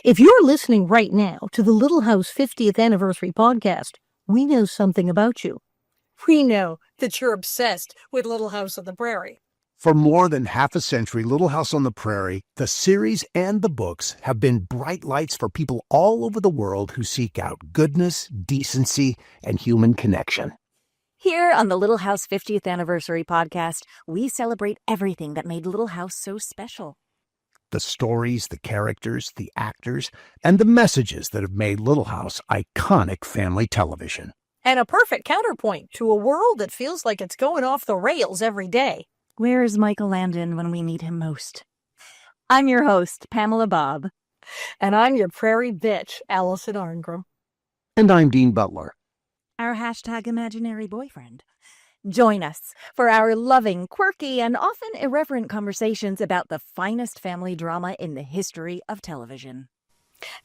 If you're listening right now to the Little House 50th Anniversary podcast, we know something about you. We know that you're obsessed with Little House on the Prairie. For more than half a century, Little House on the Prairie, the series and the books have been bright lights for people all over the world who seek out goodness, decency, and human connection. Here on the Little House 50th Anniversary podcast, we celebrate everything that made Little House so special. The stories, the characters, the actors, and the messages that have made Little House iconic family television. And a perfect counterpoint to a world that feels like it's going off the rails every day. Where is Michael Landon when we need him most? I'm your host, Pamela Bob. And I'm your prairie bitch, Oleson Arngrim. And I'm Dean Butler. Our hashtag imaginary boyfriend. Join us for our loving, quirky, and often irreverent conversations about the finest family drama in the history of television.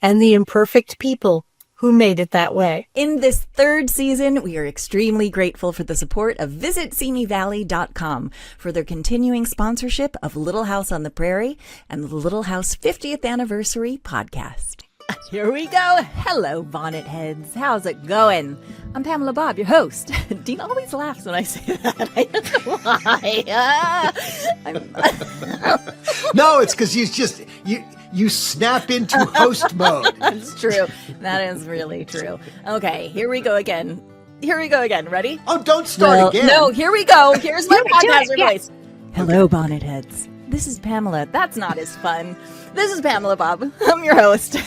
And the imperfect people who made it that way. In this third season, we are extremely grateful for the support of VisitSeeMeValley.com for their continuing sponsorship of Little House on the Prairie and the Little House 50th Anniversary podcast. Here we go. Hello, bonnet heads. How's it going? I'm Pamela Bob, your host. Dean always laughs when I say that. I don't know why. No, it's because you snap into host mode. That's true. That is really true. Okay, here we go again. Ready? Oh, don't start again. No, here we go. Here's my podcaster voice. Hello, bonnet heads. This is Pamela. That's not as fun. This is Pamela Bob. I'm your host.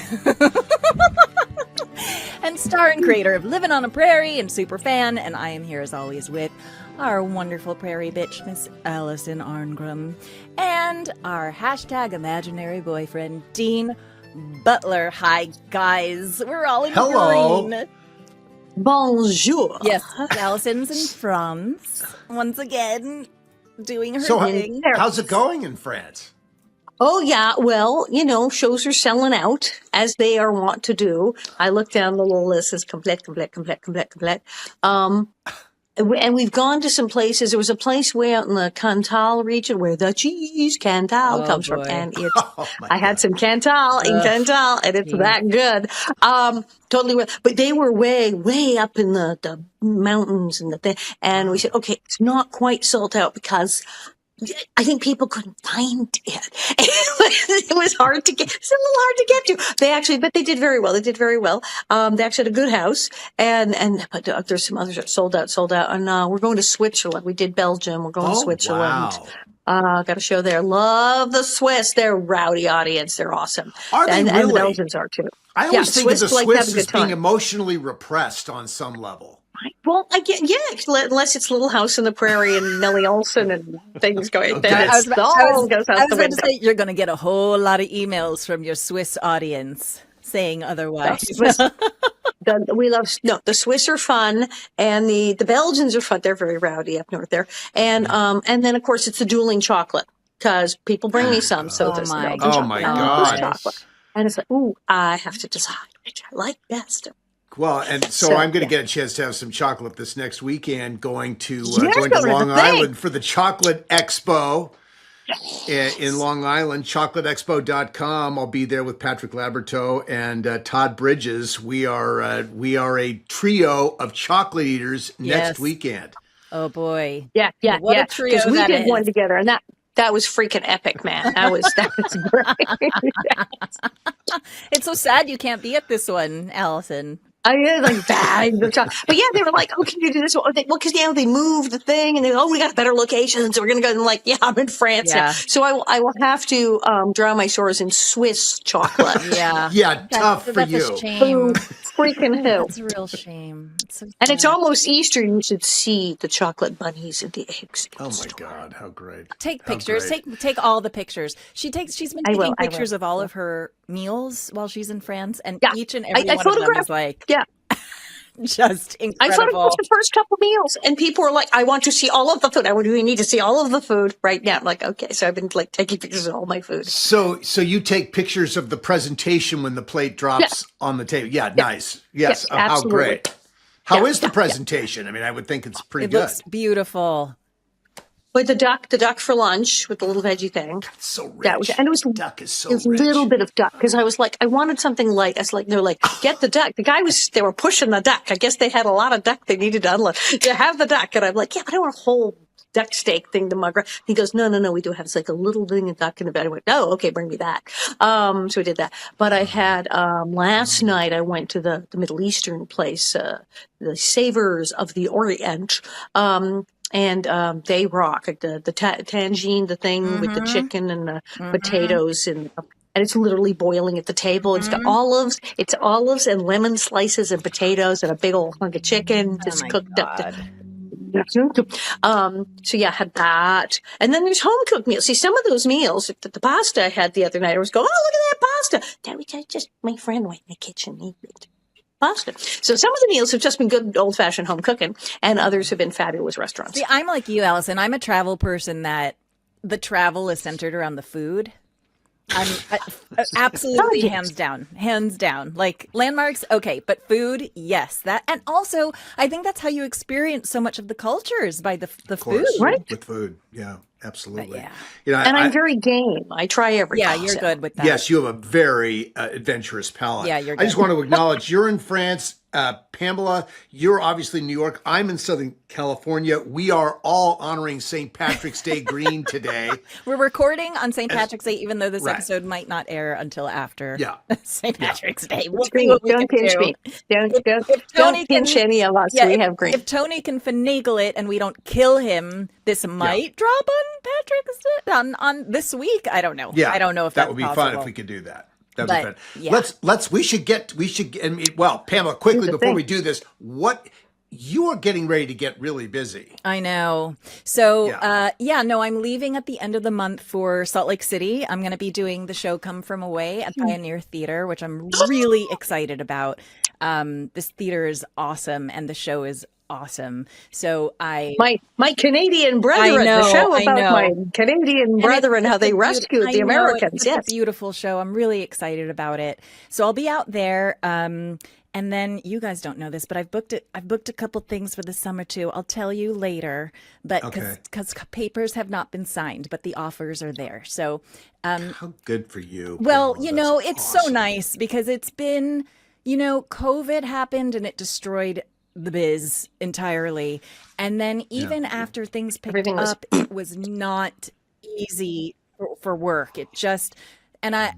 And star and creator of Living on a Prairie and super fan. And I am here as always with our wonderful prairie bitch, Miss Oleson Arngrim. And our hashtag imaginary boyfriend, Dean Butler. Hi, guys. We're all in green. Bonjour. Yes, Allison's in France. Once again, doing her thing. How's it going in France? Oh, yeah. Well, shows are selling out, as they are wont to do. I look down the little list. It's complete. And we've gone to some places. There was a place way out in the Cantal region where the cheese Cantal comes from. And I had some Cantal in Cantal, and it's that good. Totally. But they were way up in the mountains and the thing. And we said, okay, it's not quite sold out because I think people couldn't find it. It was hard to get. It's a little hard to get to. But they did very well. They actually had a good house, but there's some others that sold out. And we're going to Switzerland. We did Belgium. We're going to Switzerland. Wow. Got a show there. Love the Swiss. They're a rowdy audience. They're awesome. Are they really? And the Belgians are too. I always think of the Swiss as being emotionally repressed on some level. Well, unless it's Little House on the Prairie and Nellie Olson and things going there. Okay. I was about to say you're going to get a whole lot of emails from your Swiss audience saying otherwise. The Swiss are fun, and the Belgians are fun. They're very rowdy up north there, and then of course it's the dueling chocolate because people bring me some. So there's my God, chocolate, and it's like, ooh, I have to decide which I like best. Well, and so I'm going to get a chance to have some chocolate this next weekend, going to Long Island for the Chocolate Expo in Long Island, chocolateexpo.com. I'll be there with Patrick Laberteau and Todd Bridges. We are a trio of chocolate eaters next weekend. Oh, boy. Yeah. What a trio that is. We did one together, and that was freaking epic, man. That was great. It's so sad you can't be at this one, Allison. I was bags of chocolate. But yeah, they were like, oh, can you do this? Well, because they moved the thing and we got a better location. So we're going to go and I'm in France now. So I will have to drown my sorrows in Swiss chocolate. Yeah, tough for you. That's a shame. Freaking hell. It's a real shame. And it's almost Easter. You should see the chocolate bunnies and the eggs. Oh my God, how great. Take pictures. Take all the pictures. She's been taking pictures of all of her meals while she's in France, and each and every one of them is like just incredible. I photographed the first couple meals, and people were like, I want to see all of the food. We need to see all of the food right now. I'm like, okay. So I've been taking pictures of all my food. So you take pictures of the presentation when the plate drops on the table. Yeah, nice. Yes. How great. How is the presentation? I mean, I would think it's pretty good. It looks beautiful. With the duck for lunch with the little veggie thing. It's so rich. And it was duck is so rich. A little bit of duck because I was like, I wanted something light. I was like, they're like, get the duck. They were pushing the duck. I guess they had a lot of duck they needed to unload. To have the duck, and I'm like, yeah, I don't want a whole duck steak thing to mug. He goes, no, we do have. It's like a little thing of duck in the bed. I went, oh, okay, bring me that. So we did that. But I had last night. I went to the Middle Eastern place, the Savors of the Orient. And they rock. The tangine, the thing with the chicken and the potatoes, and it's literally boiling at the table. It's got olives. It's olives and lemon slices and potatoes and a big old hunk of chicken just cooked up. So yeah, I had that. And then there's home cooked meals. See, some of those meals, the pasta I had the other night, I was going, oh, look at that pasta. That was just my friend went in the kitchen. He made pasta. So some of the meals have just been good old fashioned home cooking, and others have been fabulous restaurants. See, I'm like you, Allison. I'm a travel person that the travel is centered around the food. I'm absolutely hands down. Like landmarks, okay, but food, yes, that, and also I think that's how you experience so much of the cultures by the food, right? With food, yeah, absolutely. Yeah. And I'm very game. I try everything. Yeah, you're good with that. Yes, you have a very adventurous palate. Yeah, you're good. I just want to acknowledge you're in France. Pamela, you're obviously in New York. I'm in Southern California. We are all honoring St. Patrick's Day green today. We're recording on St. Patrick's Day, even though this episode might not air until after St. Patrick's Day. We'll see what we don't can pinch do. me. Don't pinch any of us. We have green. If Tony can finagle it and we don't kill him, this might drop on Patrick's Day on this week. I don't know. Yeah, I don't know if that that's would be possible. fun if we could do that. That was fun. We should get, well, Pamela, quickly before we do this, you are getting ready to get really busy. I know. So, I'm leaving at the end of the month for Salt Lake City. I'm going to be doing the show Come From Away at Pioneer Theater, which I'm really excited about. This theater is awesome and the show is awesome. So my Canadian brethren, the show about my Canadian brethren, how they rescued the Americans. It's a beautiful show. I'm really excited about it. So I'll be out there. And then you guys don't know this, but I've booked a couple things for the summer too. I'll tell you later, but because papers have not been signed, but the offers are there. So, how good for you. Well, it's so nice because it's been, COVID happened and it destroyed the biz entirely. And then even after things picked up, it was not easy for work. It just, and I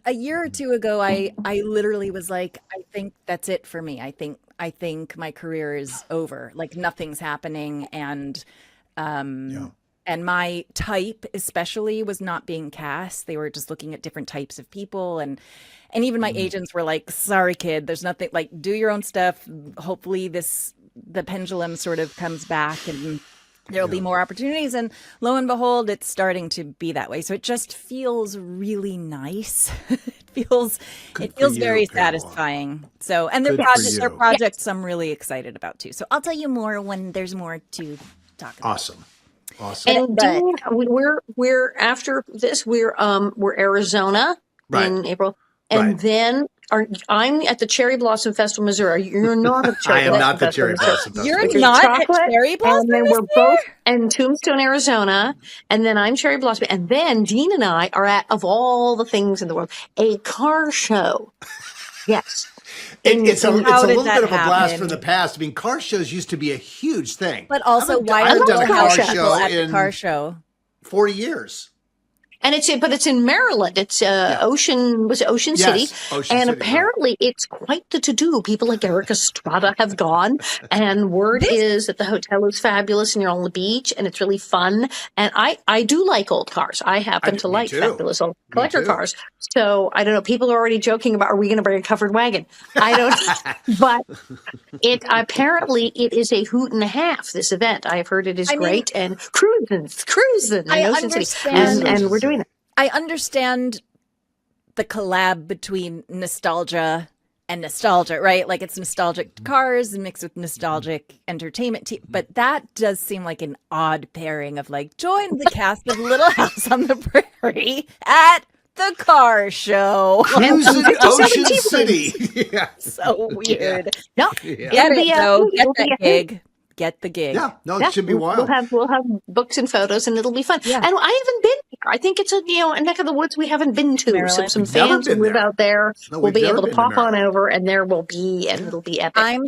a year or two ago, I literally was like, I think that's it for me. I think my career is over. Like nothing's happening. And my type especially was not being cast. They were just looking at different types of people. And even my agents were like, sorry, kid, there's nothing, like, do your own stuff. Hopefully the pendulum sort of comes back and there'll be more opportunities. And lo and behold, it's starting to be that way. So it just feels really nice. It feels very satisfying. So, and their projects I'm really excited about too. So I'll tell you more when there's more to talk about. Awesome. And Dean, we're after this, we're Arizona in April. And then I'm at the Cherry Blossom Festival, Missouri. You're not at Cherry Blossom Festival. I am not the Cherry Blossom Festival. You're not at Cherry Blossom. And then we're both in Tombstone, Arizona. And then I'm Cherry Blossom. And then Dean and I are at, of all the things in the world, a car show. Yes. It's a little bit of a blast from the past. I mean, car shows used to be a huge thing. But also, why are there car show at the car show? 40 years. And it's in Maryland. It's Ocean City. And apparently it's quite the to-do. People like Eric Estrada have gone. And word is that the hotel is fabulous and you're on the beach and it's really fun. And I do like old cars. I happen to like fabulous old collector cars. So I don't know. People are already joking about, are we going to bring a covered wagon? I don't, but apparently it is a hoot and a half, this event. I've heard it is great and cruising in Ocean City. And we're doing it. I understand the collab between nostalgia and nostalgia, right? Like it's nostalgic cars mixed with nostalgic entertainment. But that does seem like an odd pairing of like, join the cast of Little House on the Prairie at the car show. Cruising Ocean City. So weird. No, get it though. Get that gig. get the gig. Yeah, no, it should be wild. We'll have books and photos, and it'll be fun. Yeah. And I haven't been here. I think it's a neck of the woods we haven't been to. Maryland. So some fans who live out there will be able to pop on over, and it'll be epic.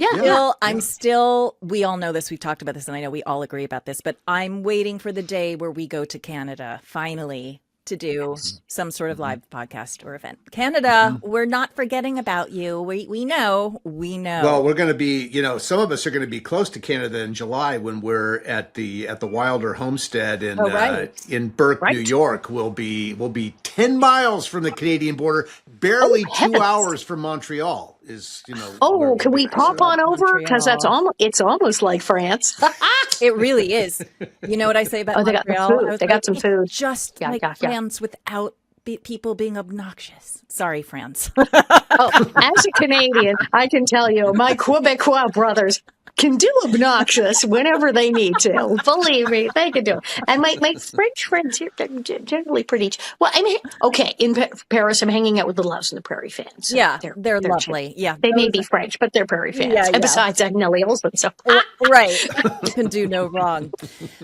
Still. We all know this. We've talked about this, and I know we all agree about this. But I'm waiting for the day where we go to Canada finally to do some sort of live podcast or event. Canada, we're not forgetting about you. We know. Well, we're going to be, some of us are going to be close to Canada in July when we're at the Wilder Homestead in Burke, New York. We'll be 10 miles from the Canadian border, barely 2 hours from Montreal. Can we pop on over? Because it's almost like France. It really is. You know what I say about Montreal? They got some food. Just France without people being obnoxious. Sorry, France. As a Canadian, I can tell you, my Quebecois brothers can do obnoxious whenever they need to. Believe me, they can do it. And my French friends here are generally pretty. Well, in Paris, I'm hanging out with the Little House on the Prairie fans. So yeah, they're lovely. Yeah, they may be French, but they're Prairie fans. Yeah. And besides, I'm Nellie Oleson. So right, you can do no wrong.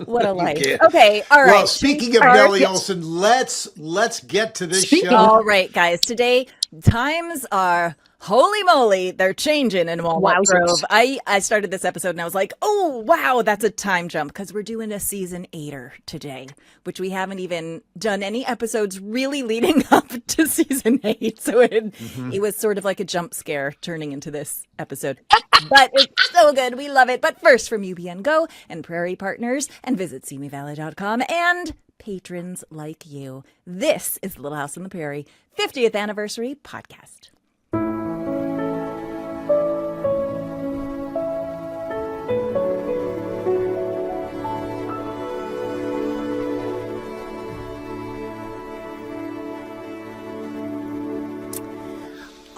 What a life. Okay, all right. Well, speaking of Nellie Oleson, let's get to this show. All right, guys. Today, times are. Holy moly, they're changing in Walnut Grove. I started this episode and I was like, oh, wow, that's a time jump because we're doing a season 8er today, which we haven't even done any episodes really leading up to season 8. So it was sort of like a jump scare turning into this episode. But it's so good. We love it. But first, from UBN Go and Prairie Partners, and visit seemivalley.com and patrons like you, this is Little House on the Prairie 50th Anniversary Podcast.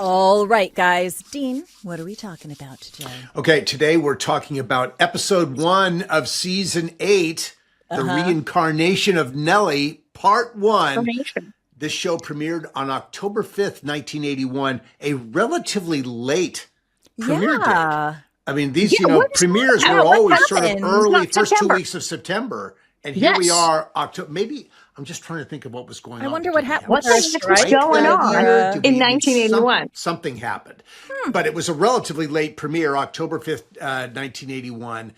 All right, guys. Dean, what are we talking about today? Okay, today we're talking about episode 1 of season 8, The Reincarnation of Nellie, part 1. This show premiered on October 5th, 1981, a relatively late premiere date. I mean, these, premieres were always sort of early, first 2 weeks of September. And here we are, October, maybe... I'm just trying to think of what was going on. I wonder what happened. What's going on in 1981? Something happened. But it was a relatively late premiere, October 5th, 1981,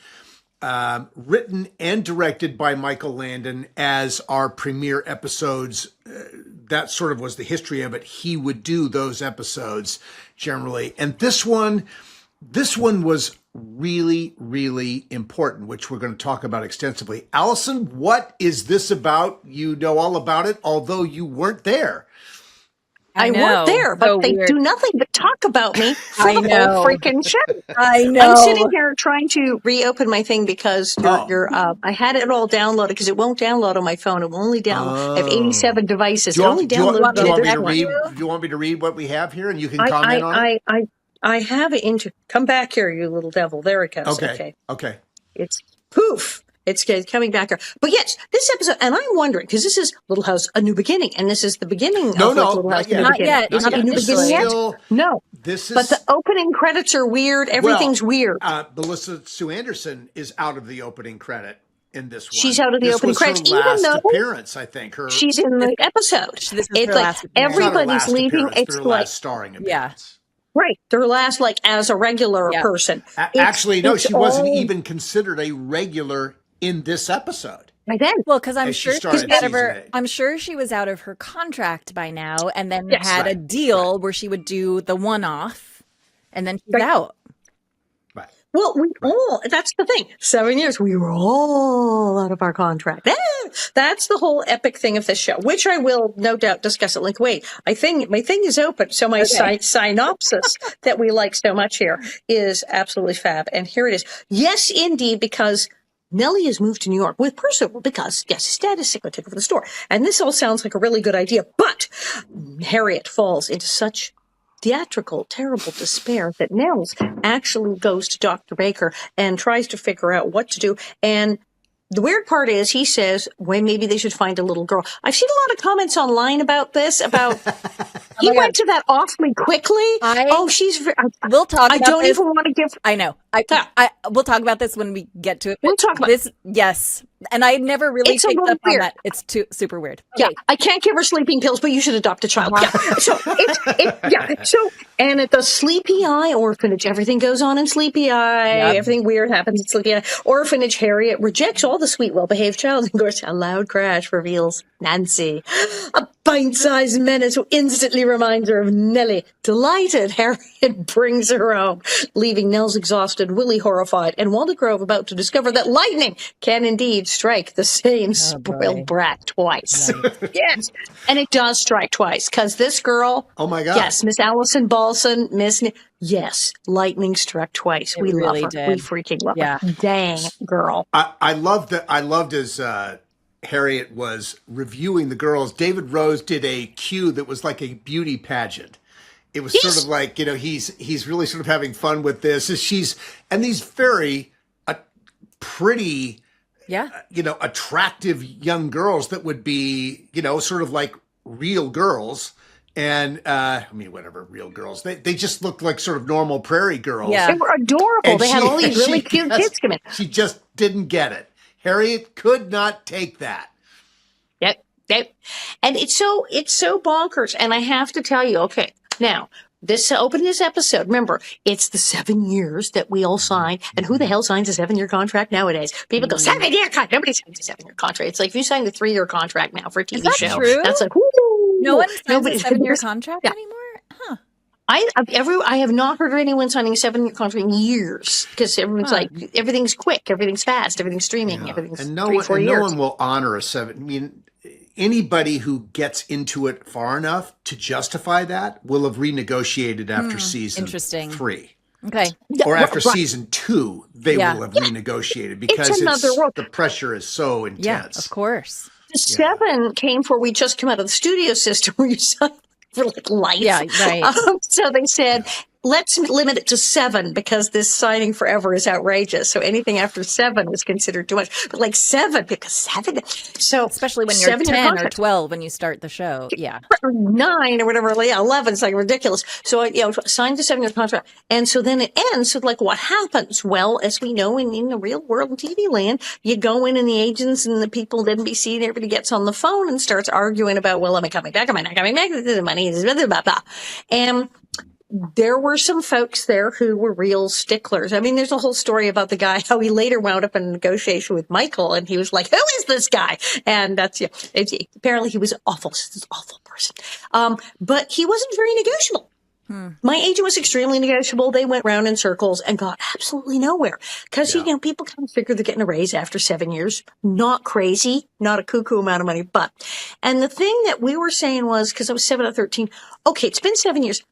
written and directed by Michael Landon as our premiere episodes. That sort of was the history of it. He would do those episodes generally. And this one was really, really important, which we're going to talk about extensively. Allison, what is this about? You know all about it, although you weren't there. I weren't there, but they do nothing but talk about me for the whole freaking show. I know. I'm sitting here trying to reopen my thing because I had it all downloaded because it won't download on my phone. It will only download. I have 87 devices. Do you want me to read what we have here and you can comment on it? I have it come back here, you little devil. There it goes. Okay. It's poof. It's coming back here. But yes, this episode, and I'm wondering, because this is Little House, A New Beginning, and this is the beginning of Little House, A New Beginning. It's not a new beginning yet? No. But the opening credits are weird. Everything's weird. Melissa Sue Anderson is out of the opening credit in this one. She's out of the opening credits, even though appearance, I think. She's in the episode. It's like everybody's leaving. It's like starring appearance. Right. Their last, as a regular person. Actually, no, she wasn't even considered a regular in this episode. Right then. Well, because I'm sure she was out of her contract by now and then had a deal where she would do the one-off and then she's out. Right. Well, that's the thing. 7 years, we were all out of our contract. That's the whole epic thing of this show, which I will no doubt discuss at length. Wait, my thing is open. So my synopsis that we like so much here is absolutely fab. And here it is. Yes, indeed, because Nellie has moved to New York with Percival because, his dad is sick, will take over the store. And this all sounds like a really good idea. But Harriet falls into such theatrical, terrible despair that Nels actually goes to Dr. Baker and tries to figure out what to do. And the weird part is he says, maybe they should find a little girl. I've seen a lot of comments online about this, he went to that awfully quickly. We'll talk about I don't even want to give. I know. We'll talk about this when we get to it. We'll talk about this. Yes. And I never really picked up on that. It's super weird. Okay. Yeah. I can't give her sleeping pills, but you should adopt a child. Yeah. So and at the Sleepy Eye Orphanage, everything goes on in Sleepy Eye. Yep. Everything weird happens at Sleepy Eye Orphanage. Harriet rejects all the sweet, well-behaved child. And of course, a loud crash reveals Nancy, a pint-sized menace who instantly reminds her of Nellie. Delighted, Harriet brings her home, leaving Nell's exhausted, Willie horrified, and Walnut Grove about to discover that lightning can indeed strike the same spoiled brat twice. Yes. And it does strike twice, because this girl, oh my God. Yes, Miss Oleson Balson, yes, lightning struck twice. We really love her. We freaking love her. Dang, girl. I loved as Harriet was reviewing the girls. David Rose did a cue that was like a beauty pageant. It was sort of like, he's really sort of having fun with this. And these very pretty, attractive young girls that would be, sort of like real girls. And, whatever, real girls. They just looked like sort of normal prairie girls. Yeah. They were adorable. And they had all these really cute kids come in. She just didn't get it. Harriet could not take that. Yep. And it's so bonkers. And I have to tell you, okay, now, open this episode. Remember, it's the 7 years that we all signed. And who the hell signs a 7-year contract nowadays? People go, 7-year contract. Nobody signs a 7-year contract. It's like if you signed a 3-year contract now for a TV show. True? That's like, whoo. No one signs a 7-year contract anymore? Huh. I have not heard of anyone signing a 7-year contract in years, because everyone's like, everything's quick, everything's fast, everything's streaming, everything's and 3-4 years. No one will honor a 7. Anybody who gets into it far enough to justify that will have renegotiated after season 3. Okay. Or after season 2, they will have renegotiated, because the pressure is so intense. Yeah, of course. The 7 came for, we just come out of the studio system where you signed for like life. Yeah, right. So they said, let's limit it to 7, because this signing forever is outrageous. So anything after 7 is considered too much. But like 7, because 7. So especially when you're 10 or 12 when you start the show. Yeah. Or 9 or whatever. 11 is like ridiculous. So, signed a 7-year contract. And so then it ends. So like what happens? Well, as we know in the real world in TV land, you go in and the agents and the people at NBC and everybody gets on the phone and starts arguing about, well, am I coming back? Am I not coming back? The money is blah, blah, blah. And there were some folks there who were real sticklers. I mean, there's a whole story about the guy, how he later wound up in a negotiation with Michael, and he was like, who is this guy? And that's, apparently he was awful. This is an awful person. But he wasn't very negotiable. My agent was extremely negotiable. They went round in circles and got absolutely nowhere. Because, people kind of figure they're getting a raise after 7 years. Not crazy, not a cuckoo amount of money, but. And the thing that we were saying was, because I was 7 out of 13, okay, it's been 7 years.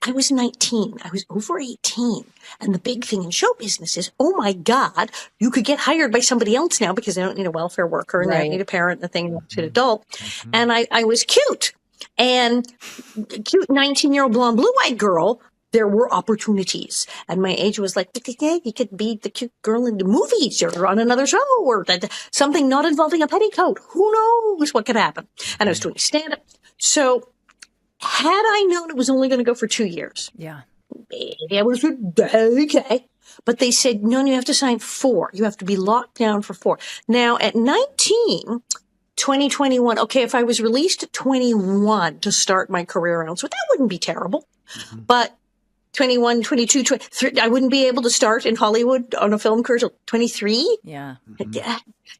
I was 19. I was over 18. And the big thing in show business is, oh my God, you could get hired by somebody else now because they don't need a welfare worker and they don't need a parent and the thing, an adult. And I was cute. And cute 19-year-old blonde, blue-eyed girl, there were opportunities. And my agent was like, you could be the cute girl in the movies or on another show or something not involving a petticoat. Who knows what could happen? And I was doing stand-up. So had I known it was only going to go for 2 years, maybe I was okay. But they said, no, you have to sign 4. You have to be locked down for 4. Now, at 19, 2021, okay, if I was released at 21 to start my career around, so that wouldn't be terrible. But 21, 22, 23, I wouldn't be able to start in Hollywood on a film career till 23. Yeah.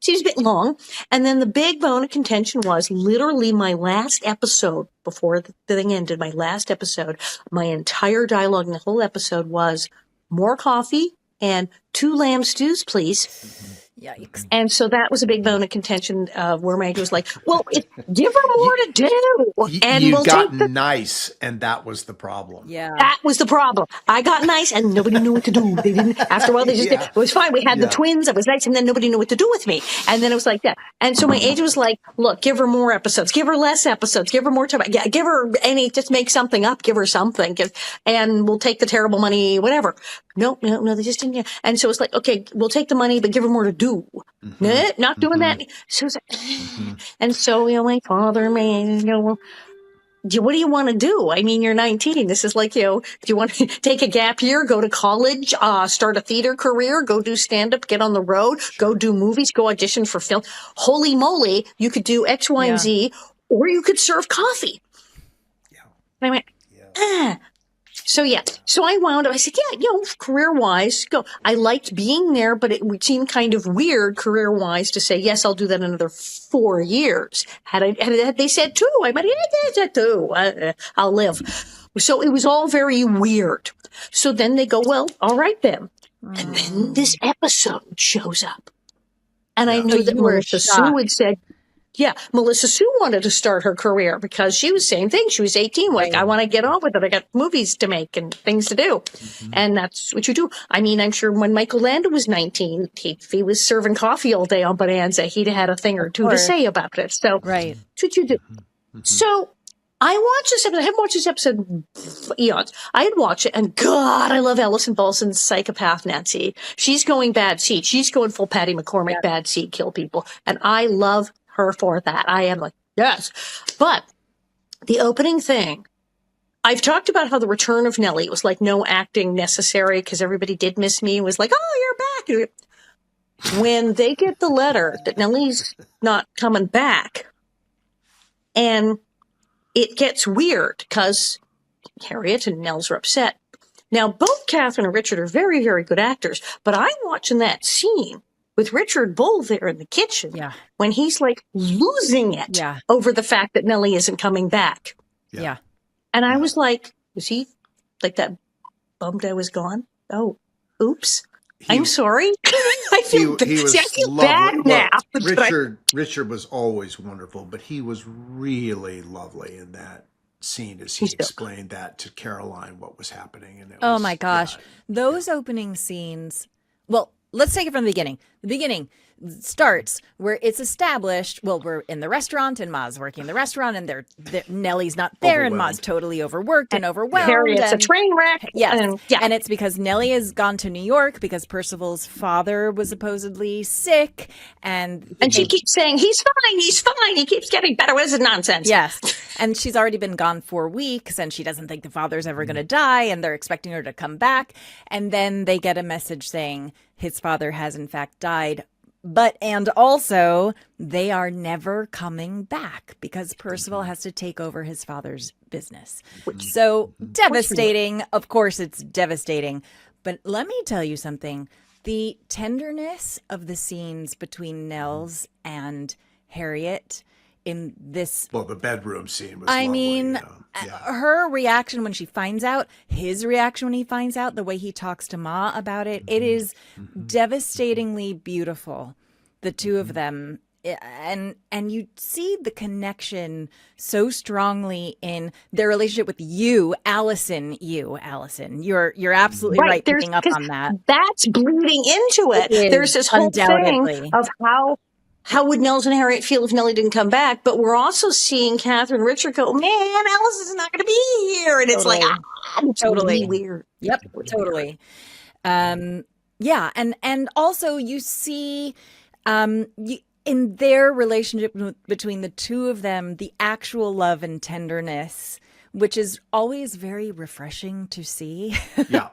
Seems a bit long. And then the big bone of contention was literally my last episode before the thing ended, my last episode, my entire dialogue in the whole episode was more coffee and 2 lamb stews, please. Yikes. And so that was a big bone of contention where my agent was like, well, give her more to do. And you got nice, and that was the problem. Yeah. That was the problem. I got nice, and nobody knew what to do. They didn't. After a while, they just did. It was fine. We had the twins. I was nice, and then nobody knew what to do with me. And then it was like that. And so my agent was like, look, give her more episodes. Give her less episodes. Give her more time. Give her just make something up. Give her something. And we'll take the terrible money, whatever. No, they just didn't. And so it's like, okay, we'll take the money, but give her more to do. Not doing that. So it's like, and so, my father, what do you want to do? I mean, you're 19. This is like, do you want to take a gap year, go to college, start a theater career, go do stand-up, get on the road, go do movies, go audition for film? Holy moly, you could do X, Y, and Z, or you could serve coffee. Yeah. And I went, So I wound up, I said, career-wise, go. I liked being there, but it would seem kind of weird career-wise to say, yes, I'll do that another 4 years. Had they said 2, I might have said 2. I'll live. So it was all very weird. So then they go, well, all right then. And then this episode shows up. And I knew that Melissa Sue had said, Melissa Sue wanted to start her career because she was same thing. She was 18. Like, I want to get on with it. I got movies to make and things to do. Mm-hmm. And that's what you do. I mean, I'm sure when Michael Landon was 19, if he was serving coffee all day on Bonanza, he'd had a thing or two to say about it. So that's what you do. Mm-hmm. So I watched this episode. I haven't watched this episode eons. I had watched it, and God, I love Alison Balson's psychopath Nancy. She's going bad seed. She's going full Patty McCormick, bad seed, kill people. And I love her for that. I am like, yes. But the opening thing, I've talked about how the return of Nellie, it was like no acting necessary because everybody did miss me. It was like, oh, you're back. When they get the letter that Nellie's not coming back, and it gets weird because Harriet and Nels are upset. Now, both Catherine and Richard are very, very good actors, but I'm watching that scene with Richard Bull there in the kitchen when he's like losing it over the fact that Nellie isn't coming back. Yeah. And I was like, was he like that bummed I was gone? Oh, oops. I'm sorry. I feel bad now. Richard was always wonderful, but he was really lovely in that scene as he explained that to Caroline what was happening. And oh my gosh. Those opening scenes. Well, let's take it from the beginning. The beginning starts where it's established. Well, we're in the restaurant and Ma's working in the restaurant and Nellie's not there and Ma's totally overworked and overwhelmed. Harriet's a train wreck. Yes. And it's because Nellie has gone to New York because Percival's father was supposedly sick. And she keeps saying, he's fine. He keeps getting better. What is this nonsense? Yes. And she's already been gone 4 weeks and she doesn't think the father's ever going to die and they're expecting her to come back. And then they get a message saying his father has in fact died. And also they are never coming back because Percival has to take over his father's business. So devastating. Of course, it's devastating. But let me tell you something. The tenderness of the scenes between Nels and Harriet in this. Well, the bedroom scene was lovely, her reaction when she finds out, his reaction when he finds out, the way he talks to Ma about it, it is devastatingly beautiful, the two of them. And you see the connection so strongly in their relationship with you, Allison. You're absolutely right picking up on that. That's bleeding into it. There's this whole thing of how would Nels and Harriet feel if Nellie didn't come back? But we're also seeing Catherine and Richard go, man, Alice is not going to be here. And it's like, totally weird. Yep, totally. Yeah. And also you see in their relationship between the two of them, the actual love and tenderness, which is always very refreshing to see. Yeah.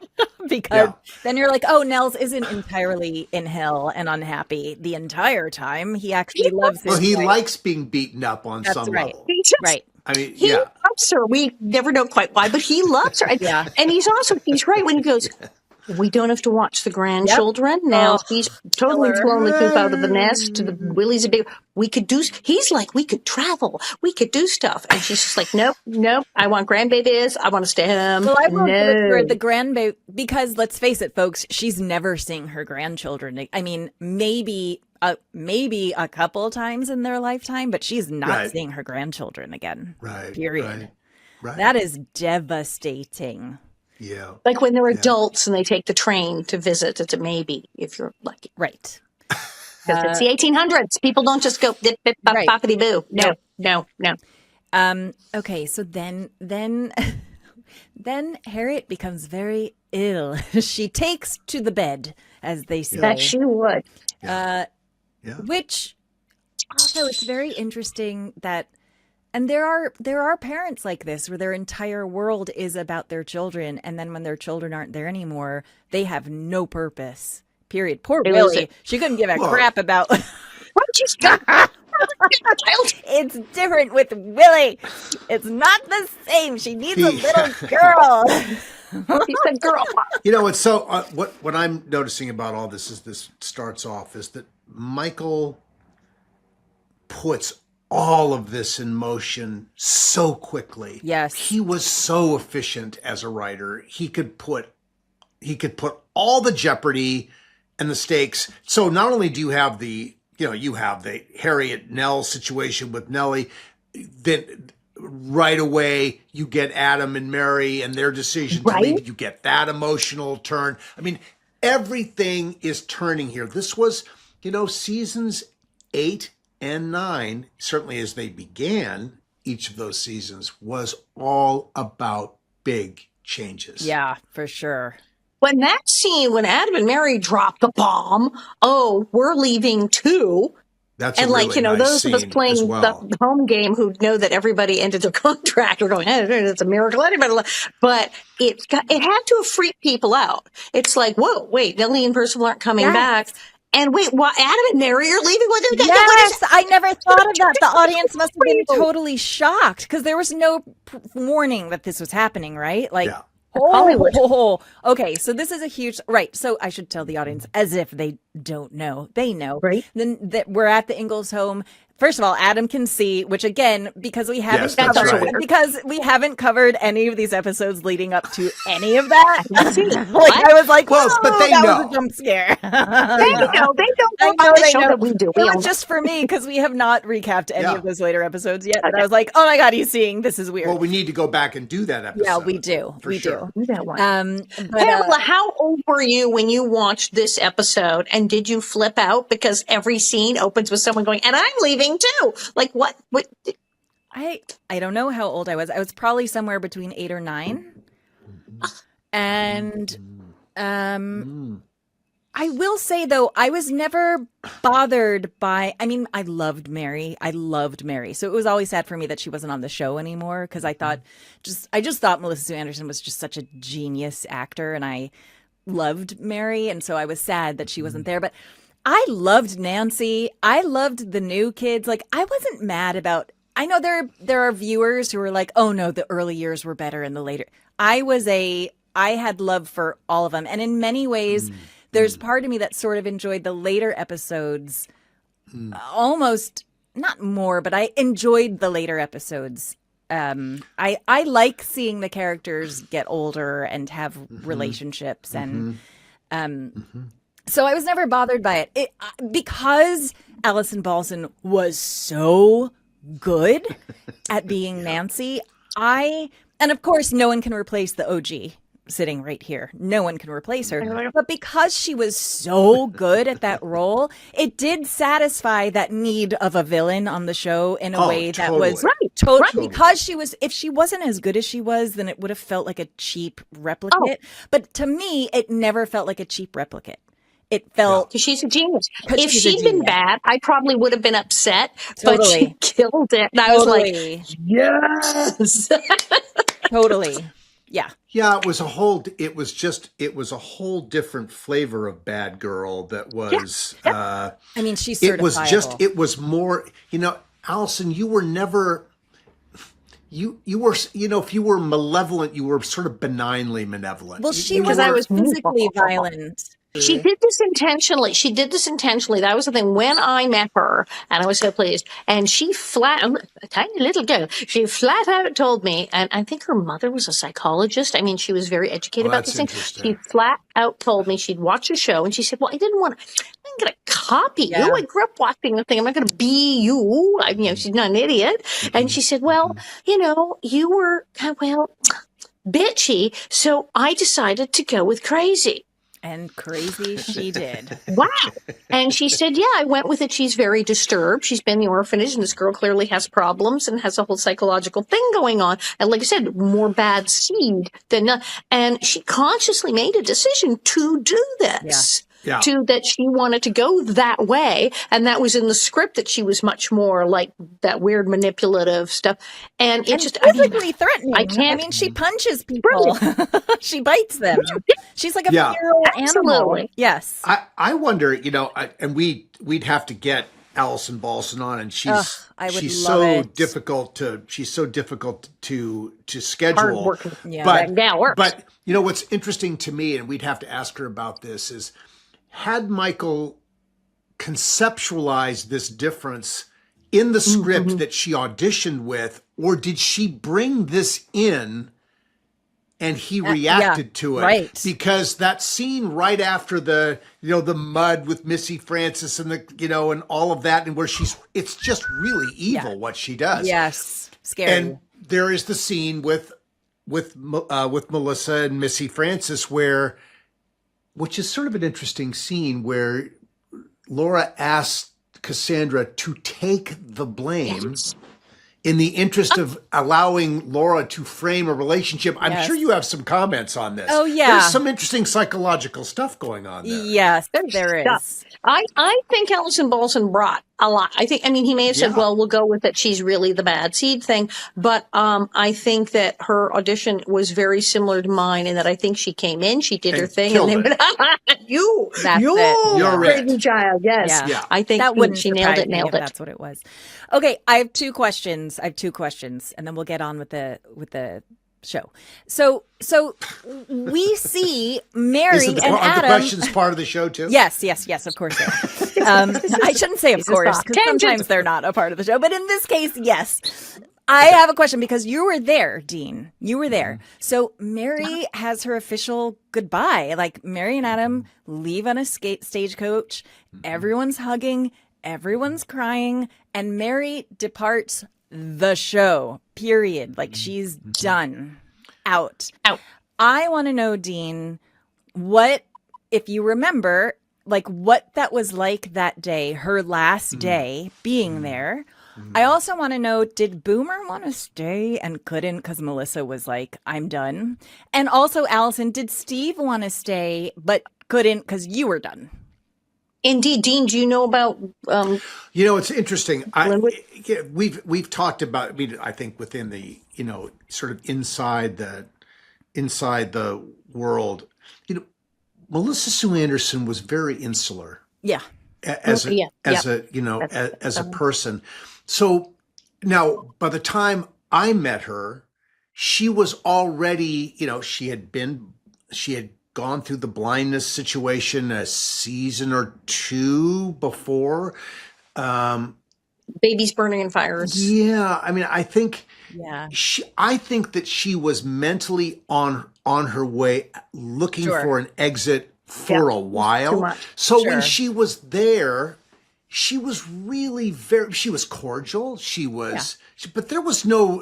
Because then you're like, oh, Nels isn't entirely in hell and unhappy the entire time. He actually loves his wife. He likes being beaten up on some level. Right. I mean, he loves her. We never know quite why, but he loves her. And he's right when he goes, we don't have to watch the grandchildren. Now he's totally thrown the coop out of the nest. The Willie's a big. We could travel. We could do stuff. And she's just like, nope. I want grandbabies. I want to stay home. Well, I won't for the grandbaby because let's face it, folks, she's never seeing her grandchildren. I mean, maybe a couple times in their lifetime, but she's not seeing her grandchildren again. Right. Period. Right. That is devastating. Yeah. Like when they're adults and they take the train to visit, it's a maybe if you're lucky. Right. Because it's the 1800s. People don't just go dip, bip, bop, boppity boo. No. Okay, so then Harriet becomes very ill. She takes to the bed, as they say. That she would. Which also it's very interesting that And there are parents like this where their entire world is about their children, and then when their children aren't there anymore, they have no purpose. Period. Poor Willie. She couldn't give a crap about. She's got. It's different with Willie. It's not the same. She needs a little girl. He's a girl. You know, it's so what I'm noticing about all this is that Michael puts all of this in motion so quickly. Yes. He was so efficient as a writer. He could put all the jeopardy and the stakes. So not only do you have the Harriet Nell situation with Nellie, then right away you get Adam and Mary and their decision to leave. You get that emotional turn. I mean, everything is turning here. This was, seasons 8 and 9, certainly as they began, each of those seasons was all about big changes. Yeah, for sure. When that scene, when Adam and Mary dropped the bomb, we're leaving too. That's and really nice those of us playing the home game who know that everybody ended their contract are going, it's a miracle. Anybody, but it had to have freaked people out. It's like, whoa, wait, Nellie and Percival aren't coming back. And wait, what? Adam and Mary are leaving? Yes, I never thought of that. The audience must have been totally shocked because there was no warning that this was happening, right? Like, yeah. Hollywood. Okay, so this is a huge So I should tell the audience as if they don't know. They know, right? Then that we're at the Ingalls home. First of all, Adam can see, which again, because we haven't covered any of these episodes leading up to any of that. I was like, but they know. Was a jump scare. They know. They don't know the show that we do. It was just for me because we have not recapped any of those later episodes yet. And I was like, oh my God, he's seeing. This is weird. Well, we need to go back and do that episode. Yeah, we do. Do that one. Pamela, how old were you when you watched this episode? And did you flip out because every scene opens with someone going, and I'm leaving too? Like what I don't know how old I was. I was probably somewhere between 8 or 9. And I will say though, I was never bothered by, I loved Mary. So it was always sad for me that she wasn't on the show anymore because I just thought Melissa Sue Anderson was just such a genius actor and I loved Mary, and so I was sad that she wasn't there. But I loved Nancy. I loved the new kids. Like, I wasn't mad about, I know there are viewers who are like, oh no, the early years were better and the later. I had love for all of them. And in many ways, there's part of me that sort of enjoyed the later episodes almost, not more, but I enjoyed the later episodes. I like seeing the characters get older and have relationships and, so I was never bothered by it. Because Alison Balson was so good at being Nancy. And of course, no one can replace the OG sitting right here. No one can replace her. But because she was so good at that role, it did satisfy that need of a villain on the show in a way that was totally. Because if she wasn't as good as she was, then it would have felt like a cheap replicate. But to me, it never felt like a cheap replicate. It felt because she's a genius. If she'd been bad, I probably would have been upset. But she killed it, and I was like, "Yes, totally, yeah." Yeah, it was a whole different flavor of bad girl. That was. She's certifiable. It was more. Allison, you were never. You were, if you were malevolent, you were sort of benignly malevolent. Well, I was physically violent. She did this intentionally. That was the thing. When I met her, and I was so pleased, and she a tiny little girl, she flat out told me, and I think her mother was a psychologist. She was very educated about this thing. She flat out told me she'd watch a show, and she said, well, I didn't going to copy you. I grew up watching the thing. I'm not going to be you. She's not an idiot. And she said, well, you were, bitchy. So I decided to go with crazy. And crazy she did. Wow. And she said, yeah, I went with it. She's very disturbed. She's been in the orphanage, and this girl clearly has problems and has a whole psychological thing going on. And like I said, more bad seed than not. And she consciously made a decision to do this. to that she wanted to go that way. And that was in the script that she was much more like that weird manipulative stuff. And it just physically threatening. I can't. I mean, she punches people. She bites them. She's like a feral animal. Yes. I wonder, and we'd have to get Oleson Balson on, and she's so difficult to schedule. But what's interesting to me, and we'd have to ask her about this, is had Michael conceptualized this difference in the script that she auditioned with, or did she bring this in and he reacted to it? Right. Because that scene right after the mud with Missy Francis and and all of that, and where it's just really evil what she does. Yes. Scary. And there is the scene with Melissa and Missy Francis which is sort of an interesting scene where Laura asks Cassandra to take the blame in the interest of allowing Laura to frame a relationship. I'm sure you have some comments on this. Oh, yeah. There's some interesting psychological stuff going on there. Yes, there is. I think Oleson Balson brought a lot. He may have said, well, we'll go with it. She's really the bad seed thing. But I think that her audition was very similar to mine in that I think she came in, she did her thing, and they went, you're crazy child. Yes. Yeah. I think she nailed it. That's what it was. Okay, I have two questions, and then we'll get on with the show. So we see Mary and Adam. The questions part of the show too? Yes, of course they are. I shouldn't say of course, because sometimes they're not a part of the show. But in this case, yes. I have a question because you were there, Dean. You were there. So Mary has her official goodbye. Like Mary and Adam leave on a stagecoach. Everyone's hugging. Everyone's crying. And Mary departs the show, period. Like she's done. Out. I want to know, Dean, what, if you remember, like what that was like that day, her last day being there. I also want to know, did Boomer want to stay and couldn't because Melissa was like, I'm done? And also, Allison, did Steve want to stay but couldn't because you were done? Indeed. Dean, do you know about it's interesting. We've talked about, I think within the, sort of inside the world, Melissa Sue Anderson was very insular. Yeah. As a person. So now by the time I met her, she was already, she had gone through the blindness situation a season or two before. Babies burning in fires. Yeah. I think that she was mentally on her way looking for an exit for a while. So when she was there, she was really she was cordial. She was, but there was no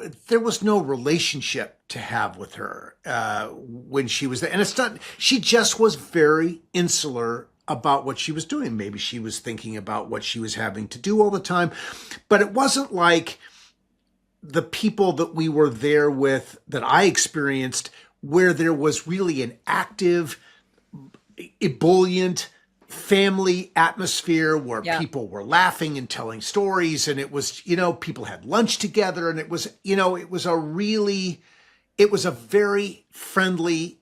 relationship to have with her when she was there. And it's not, she just was very insular about what she was doing. Maybe she was thinking about what she was having to do all the time, but it wasn't like the people that we were there with that I experienced where there was really an active, ebullient family atmosphere where people were laughing and telling stories, and it was, people had lunch together, and it was a very friendly,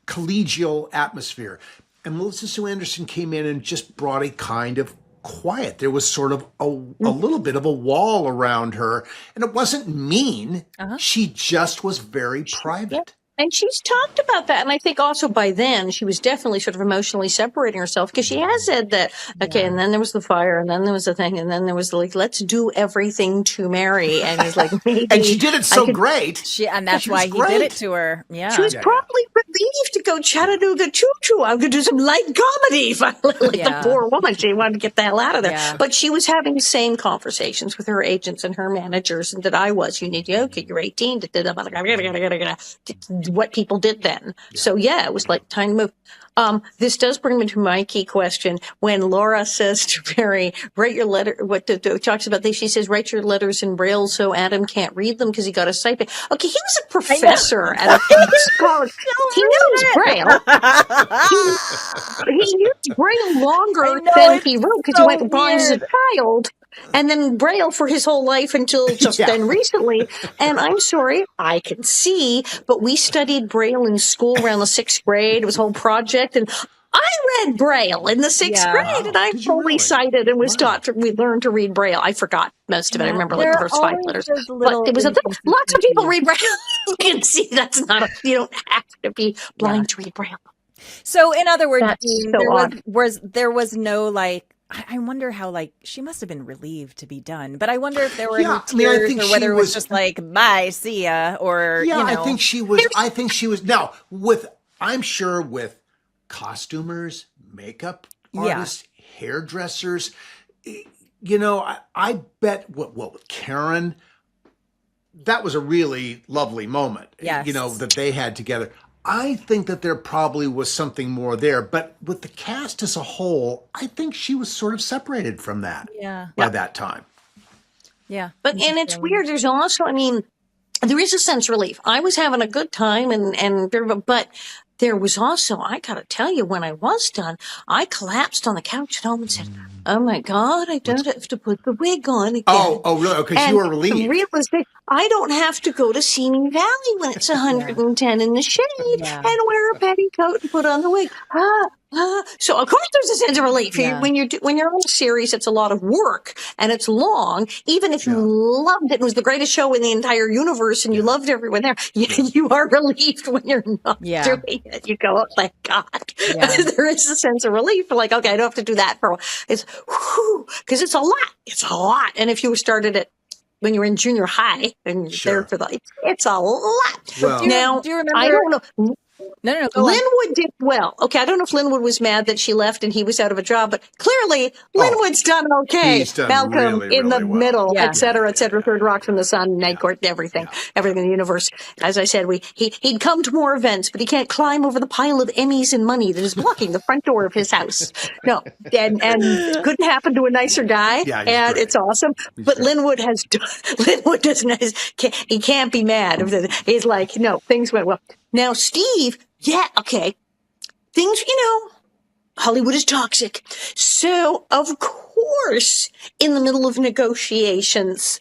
collegial atmosphere. And Melissa Sue Anderson came in and just brought a kind of quiet. There was sort of a little bit of a wall around her, and it wasn't mean. She just was very private. And she's talked about that. And I think also by then she was definitely sort of emotionally separating herself because she has said that, and then there was the fire and then there was the thing and then there was like, let's do everything to Mary. And he's like, maybe. And she did it so great. And that's why he did it to her. Yeah. She was probably relieved to go Chattanooga Choo-Choo. I'm going to do some light comedy. The poor woman, she wanted to get the hell out of there. Yeah. But she was having the same conversations with her agents and her managers and that I was. You need, you're 18. What people did then. Yeah. So it was like time to move. This does bring me to my key question. When Laura says to Mary, write your letter, talks about this, she says, write your letters in Braille so Adam can't read them because he got a sight. Okay, he was a professor at a college. He knows Braille. He used Braille longer than he wrote because he went blind as a child. And then Braille for his whole life until just then recently. And I'm sorry, I can see, but we studied Braille in school around the 6th grade. It was a whole project. And I read Braille in the 6th grade, and I'm fully sighted and was taught we learned to read Braille. I forgot most of it. I remember like the first 5 letters. But it was lots of people read Braille. You can see that's not you don't have to be blind to read Braille. So in other words, Dean, there was no like, I wonder how, like, she must have been relieved to be done, but I wonder if there were any tears or whether it was just like, bye, see ya, or, you know. I think she was, now, I'm sure with costumers, makeup artists, hairdressers, you know, I bet with Karen, that was a really lovely moment, you know, that they had together. I think that there probably was something more there, but with the cast as a whole, I think she was sort of separated from that by that time. Yeah. But, and it's weird. There's also, I mean, there is a sense of relief. I was having a good time but there was also, I got to tell you, when I was done, I collapsed on the couch at home and said, oh my God, I don't have to put the wig on again. Oh, really? Because you were relieved. The realization, I don't have to go to Simi Valley when it's 110 in the shade and wear a petticoat and put on the wig. So of course there's a sense of relief. When you're on a series, it's a lot of work and it's long. Even if you loved it, it was the greatest show in the entire universe and you loved everyone there, you are relieved when you're not doing it. You go, oh my God. There is a sense of relief. Like, okay, I don't have to do that for a while. It's because it's a lot. It's a lot. And if you started it when you were in junior high and you're there for it's a lot. Well, do you remember? I don't know. No. Linwood did well. Okay, I don't know if Linwood was mad that she left and he was out of a job, but clearly Linwood's done okay. He's done Malcolm really, in the really middle, well. et cetera, Third Rock from the Sun, Night Court, everything in the universe. As I said, he'd come to more events, but he can't climb over the pile of Emmys and money that is blocking the front door of his house. No, and couldn't happen to a nicer guy, and great. It's awesome. But Linwood he can't be mad. He's like, no, things went well. Now, Steve, things, Hollywood is toxic. So, of course, in the middle of negotiations,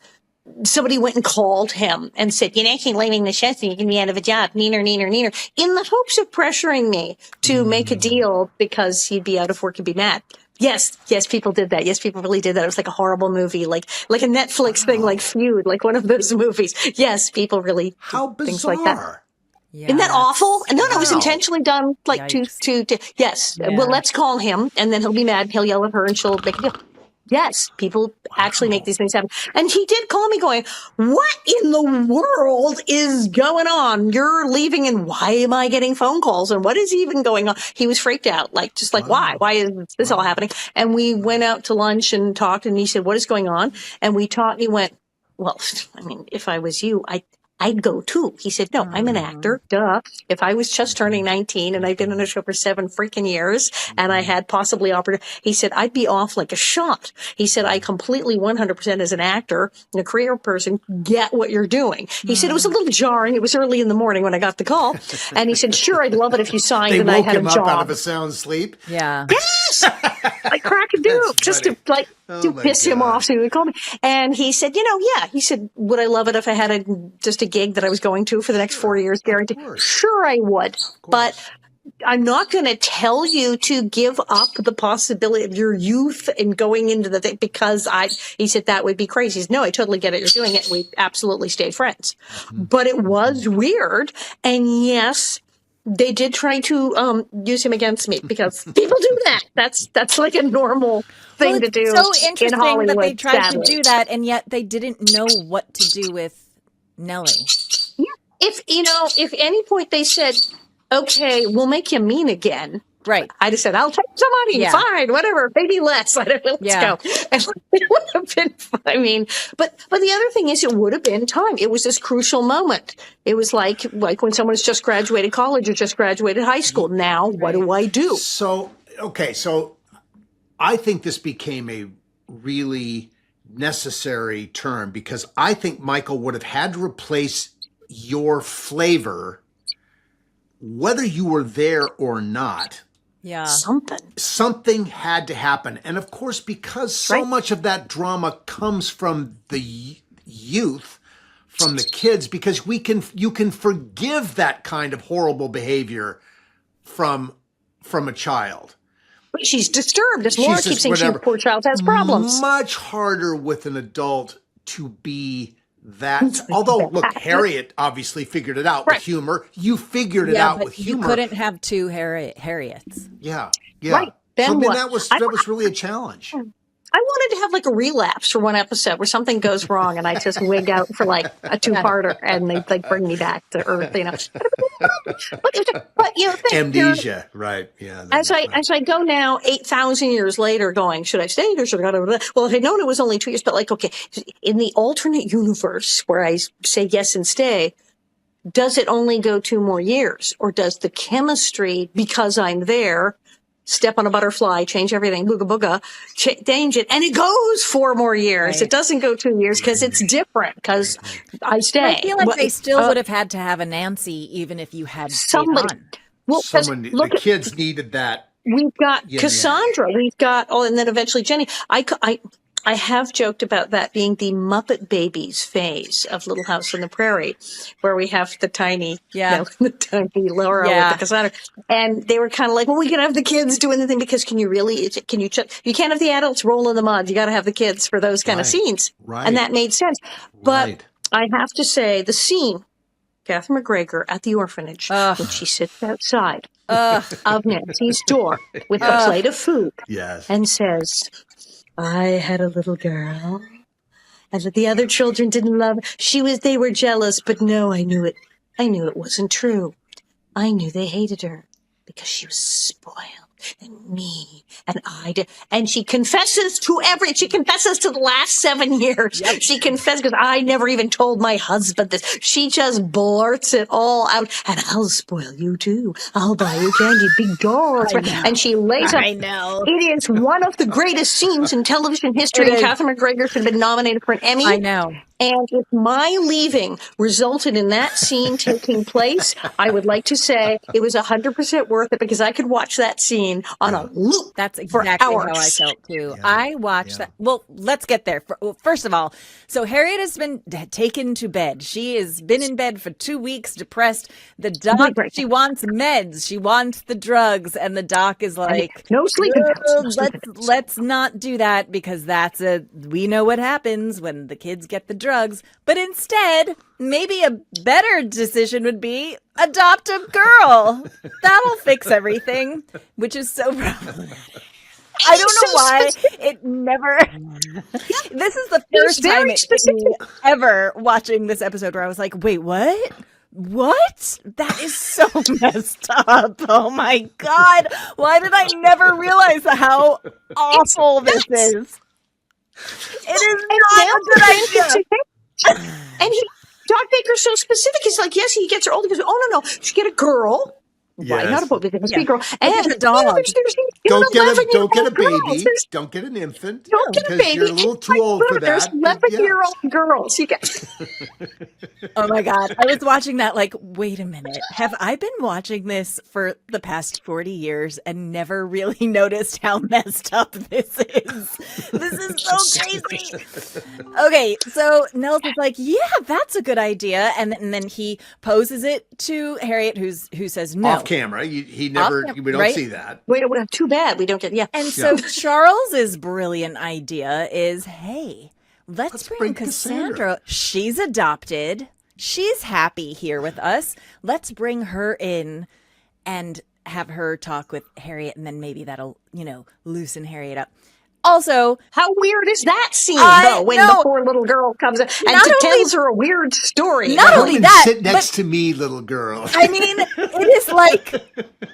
somebody went and called him and said, you're actually leaving the show so you can be out of a job, neener, in the hopes of pressuring me to make a deal because he'd be out of work and be mad. Yes, people did that. Yes, people really did that. It was like a horrible movie, like a Netflix thing, like Feud, like one of those movies. Yes, people really did things like that. Yeah, isn't that awful? No, it was intentionally done, like to yes. Yeah. Well, let's call him, and then he'll be mad. He'll yell at her, and she'll make a deal. Yes, people actually make these things happen. And he did call me going, what in the world is going on? You're leaving, and why am I getting phone calls? And what is even going on? He was freaked out, why? Why is this all happening? And we went out to lunch and talked, and he said, what is going on? And we talked, and he went, well, I mean, if I was you, I'd go too. He said, no, I'm an actor. Duh. If I was just turning 19 and I've been on a show for 7 freaking years and I had possibly he said, I'd be off like a shot. He said, I completely 100% as an actor and a career person get what you're doing. He said, it was a little jarring. It was early in the morning when I got the call. And he said, sure, I'd love it if you signed and I had a job. They woke him up out of a sound sleep? Yeah. Yes! I crack a dude just to piss him off. So he would call me. And he said, he said, would I love it if I had just a gig that I was going to for the next 4 years guaranteed? Sure, I would. But I'm not going to tell you to give up the possibility of your youth and going into the thing because he said that would be crazy. He said, no, I totally get it. You're doing it. We absolutely stayed friends. But it was weird. And yes, they did try to use him against me because people do that. That's like a normal thing to do. It's so interesting in Hollywood, that they tried sadly. to do that, and yet they didn't know what to do with Nellie. Yeah. If any point they said, okay, we'll make you mean again. Right. I just said, I'll take some money. Fine, whatever. Maybe less. Let's go. And it would have been, but the other thing is it would have been time. It was this crucial moment. It was like when someone's just graduated college or just graduated high school. Now, what do I do? So I think this became a really necessary turn because I think Michael would have had to replace your flavor whether you were there or not, something had to happen. And of course, because so much of that drama comes from the youth, from the kids, because you can forgive that kind of horrible behavior from a child. But she's disturbed. As Laura keeps saying, the poor child has problems. Much harder with an adult to be that. Although, look, Harriet obviously figured it out with humor. You figured it out with humor. You couldn't have two Harriets. Yeah. Right. Then that was really a challenge. I wanted to have like a relapse for one episode where something goes wrong and I just wig out for like a two-parter and they like bring me back to earth, you know. But you know, amnesia, right? Yeah. As I go now, 8,000 years later, going, should I stay or should I go? Well, if I'd known it was only 2 years, but like, okay, in the alternate universe where I say yes and stay, does it only go 2 more years, or does the chemistry, because I'm there, step on a butterfly, change everything, booga booga, change it, and it goes 4 more years. Right. It doesn't go 2 years because it's different, because I stay. I feel like they still would have had to have a Nancy even if you had somebody. Well, the kids needed that. We've got Cassandra. We've got, and then eventually Jenny. I have joked about that being the Muppet Babies phase of Little House on the Prairie, where we have the tiny, the tiny Laura with the Cassandra. And they were kind of like, well, we can have the kids doing the thing, because you can't have the adults rolling the mud. You got to have the kids for those kind of scenes. Right. And that made sense. But I have to say, the scene, Catherine McGregor at the orphanage, when she sits outside of Nancy's door with a plate of food and says, I had a little girl, and that the other children didn't love. They were jealous, but no, I knew it. I knew it wasn't true. I knew they hated her because she was spoiled and mean, and I did. And she confesses to the last 7 years. Yep. She confessed, because I never even told my husband this. She just blurts it all out. And I'll spoil you too. I'll buy you candy, big dolls. And she lays up. I know. It is one of the greatest scenes in television history. And Catherine McGregor should have been nominated for an Emmy. I know. And if my leaving resulted in that scene taking place, I would like to say it was 100% worth it, because I could watch that scene on a loop. That's exactly how I felt too. Yeah. I watched that. Well, let's get there. First of all, so Harriet has been taken to bed. She has been in bed for 2 weeks, depressed. The doc, she wants meds. She wants the drugs. And the doc is like, no sleeping pills. Let's not do that, because we know what happens when the kids get the drugs. But instead, maybe a better decision would be adopt a girl. That'll fix everything, which is so problematic. I don't know why it never. This is the first time ever watching this episode where I was like, wait, what? What? That is so messed up. Oh my God. Why did I never realize how awful this is? It is not a good idea. And Doc Baker's so specific. He's like, yes, he gets her older. He goes, oh, no, she get a girl. Yes. Right, not a boy, because it's a girl. And a dog. Don't get a baby. Don't get an infant. Don't get a baby. You're a little too old for that. There's 11-year-old girls. Oh my God. I was watching that like, wait a minute. Have I been watching this for the past 40 years and never really noticed how messed up this is? This is so crazy. Okay, so Nels is like, yeah, that's a good idea. And then he poses it to Harriet, who says no. Off camera. We don't see that. Too bad we don't get, And so Charles's brilliant idea is, hey, let's bring Cassandra. She's adopted. She's happy here with us. Let's bring her in and have her talk with Harriet, and then maybe that'll, loosen Harriet up. Also, how weird is that scene, though, when the poor little girl comes in and tells her a weird story? Not only that, sit next to me, little girl. I mean, it is like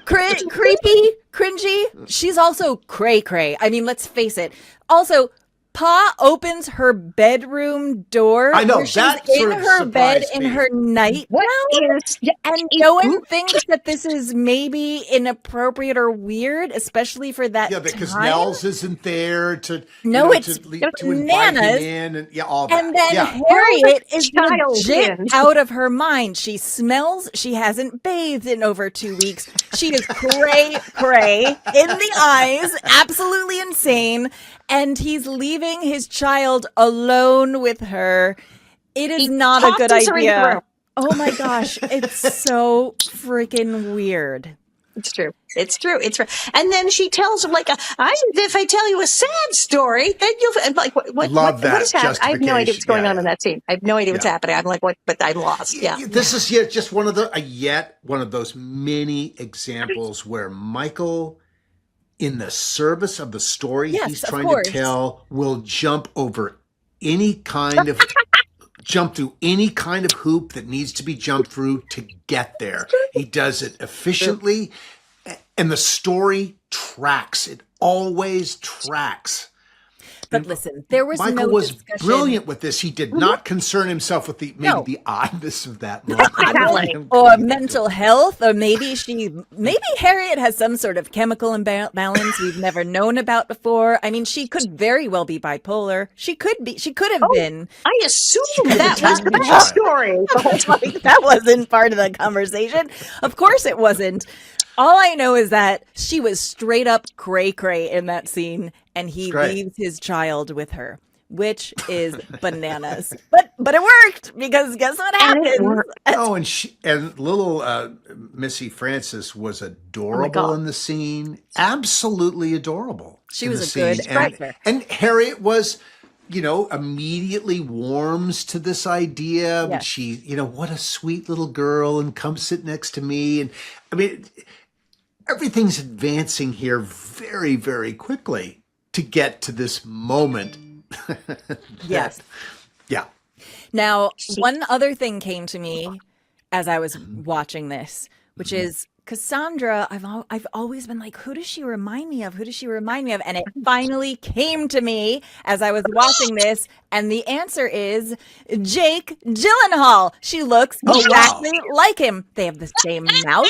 creepy, cringy. She's also cray-cray. I mean, let's face it. Also, Pa opens her bedroom door. I know, where she's that in sort of her bed surprised in me. her nightgown, and no one thinks that this is maybe inappropriate or weird, especially for that because time. Nels isn't there to it's to invite him in, and all that. And then Harriet is legit out of her mind. She smells. She hasn't bathed in over 2 weeks. She is cray in the eyes, absolutely insane. And he's leaving his child alone with her. It is not a good idea. Oh my gosh. It's so freaking weird. It's true. It's true. And then she tells him, if I tell you a sad story, then you'll what is happening? I have no idea what's going on in that scene. I have no idea what's happening. I'm like, what? But I'm lost. Yeah. This is just one of those many examples where Michael, in the service of the story he's trying to tell, will jump through any kind of hoop that needs to be jumped through to get there. He does it efficiently, and the story tracks. It always tracks. But listen, there was Michael was brilliant with this. He did not concern himself with the oddness of that moment. or mental health, or maybe Harriet has some sort of chemical imbalance we've never known about before. I mean, she could very well be bipolar. She could have been. I assume that was the backstory. That wasn't part of the conversation. Of course it wasn't. All I know is that she was straight up cray-cray in that scene, and he leaves his child with her, which is bananas. But it worked, because guess what happened? And little Missy Frances was adorable in the scene. Absolutely adorable. She was a good striker. And Harriet was, immediately warms to this idea. Yes. She, what a sweet little girl, and come sit next to me. And I mean, everything's advancing here very, very quickly to get to this moment. Yes. Yeah. Now, one other thing came to me as I was watching this, which is Cassandra. I've always been like, who does she remind me of? Who does she remind me of? And it finally came to me as I was watching this, and the answer is Jake Gyllenhaal. She looks exactly like him. They have the same mouth.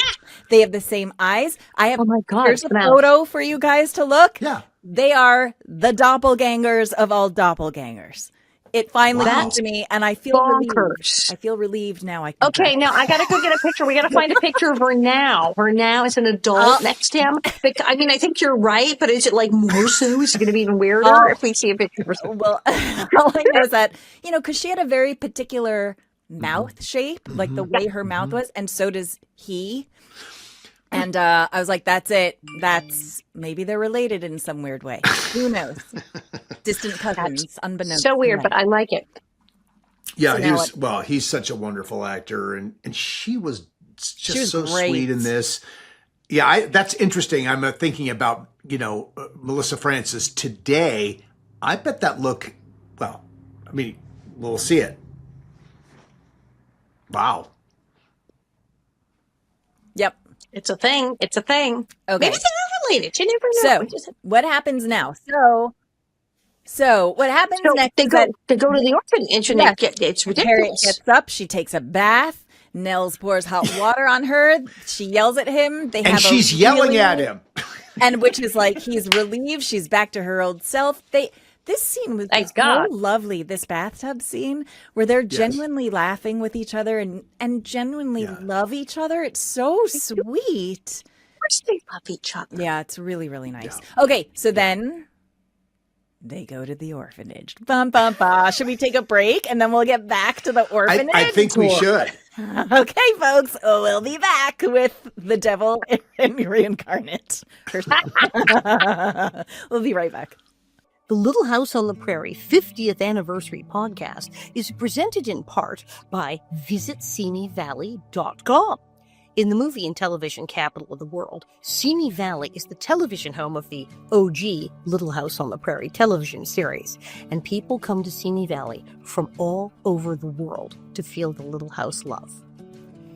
They have the same eyes. Here's a photo for you guys to look. Yeah. They are the doppelgangers of all doppelgangers. It finally came to me, and I feel relieved. I feel relieved now. Now I gotta go get a picture. We gotta find a picture of her now. Her now as an adult next to him. I mean, I think you're right, but is it more so? Is it gonna be even weirder if we see a picture of her? Well, all I know is that, because she had a very particular mouth shape, like the way her mouth was, and so does he. And I was like, that's it. Maybe they're related in some weird way. Who knows? Distant cousins, unbeknownst. So weird, but I like it. Yeah, he's such a wonderful actor, and she was just so sweet in this. Yeah, that's interesting. I'm thinking about, Melissa Frances today. I bet that look, we'll see it. Wow. Yep. It's a thing. Okay. Maybe they're not related. You never know. So what happens now? So what happens next? They go to the orphanage, and it's ridiculous. Harriet gets up. She takes a bath. Nels pours hot water on her. She yells at him. She's yelling at him. And which is like, he's relieved. She's back to her old self. This scene was so lovely, this bathtub scene, where they're genuinely laughing with each other and genuinely love each other. It's so sweet. Of course they love each other. Yeah, it's really, really nice. Yeah. Okay, so then they go to the orphanage. Bum, bum, bum. Should we take a break, and then we'll get back to the orphanage? I think we should. Okay, folks, we'll be back with the devil and reincarnate. We'll be right back. The Little House on the Prairie 50th Anniversary Podcast is presented in part by VisitSimiValley.com. In the movie and television capital of the world, Simi Valley is the television home of the OG Little House on the Prairie television series, and people come to Simi Valley from all over the world to feel the Little House love.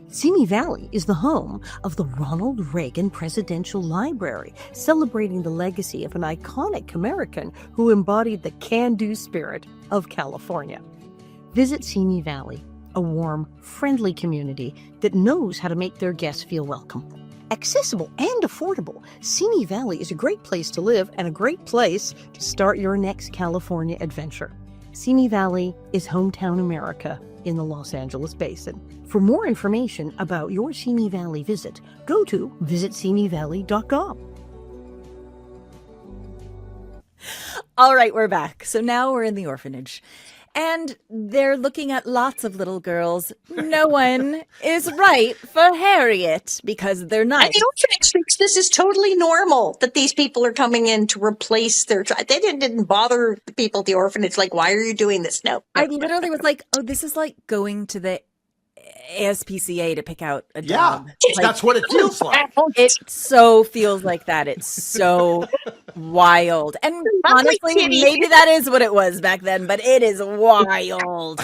Simi Valley is the home of the Ronald Reagan Presidential Library, celebrating the legacy of an iconic American who embodied the can-do spirit of California. Visit Simi Valley, a warm, friendly community that knows how to make their guests feel welcome. Accessible and affordable, Simi Valley is a great place to live and a great place to start your next California adventure. Simi Valley is hometown America in the Los Angeles Basin. For more information about your Simi Valley visit, go to visitsimivalley.com. All right, we're back. So now we're in the orphanage. And they're looking at lots of little girls. No one is right for Harriet because they're nice. And the orphanage thinks this is totally normal, that these people are coming in to replace their child. They didn't bother the people at the orphanage. Like, why are you doing this? No. I literally was like, oh, this is like going to the ASPCA to pick out a dog. Yeah, that's what it feels like. It so feels like that. It's so wild. And honestly, maybe that is what it was back then, but it is wild.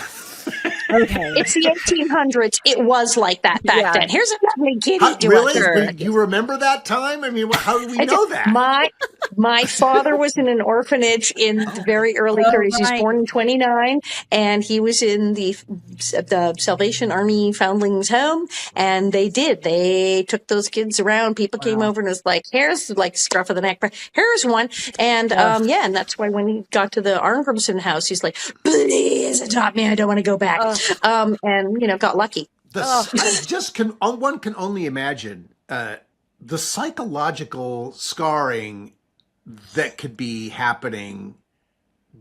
Okay. It's the 1800s. It was like that back then. Here's a lovely kitty. Really? You remember that time? I mean, how do we know that? My father was in an orphanage in the very early 30s. He was born in 29, and he was in the Salvation Army Foundlings home, and they took those kids around. People came over and was like, here's like scruff of the neck, here's one. And and that's why when he got to the Arngrimson house, he's like, please adopt me. I don't want to go back. And got lucky. One can only imagine the psychological scarring that could be happening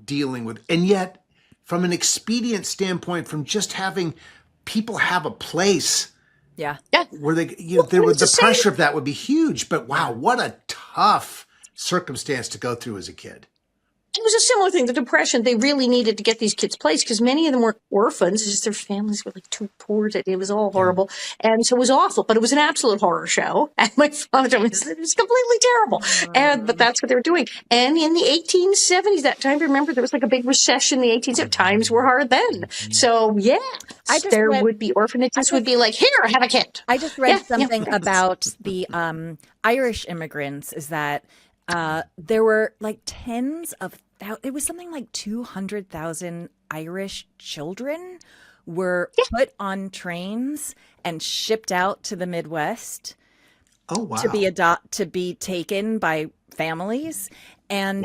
dealing with, and yet from an expedient standpoint, from just having people have a place where they, there would, the pressure of that would be huge. But wow, what a tough circumstance to go through as a kid. It was a similar thing. The Depression, they really needed to get these kids placed because many of them were orphans. It's just their families were like too poor. It was all horrible. And so it was awful, but it was an absolute horror show. And my father was completely terrible. But that's what they were doing. And in the 1870s, that time, remember, there was like a big recession in the 1870s. Times were hard then. So, would be orphanages would be like, here, have a kid. I just read something about the Irish immigrants is that there were like it was something like 200,000 Irish children were put on trains and shipped out to the Midwest to be taken by families. And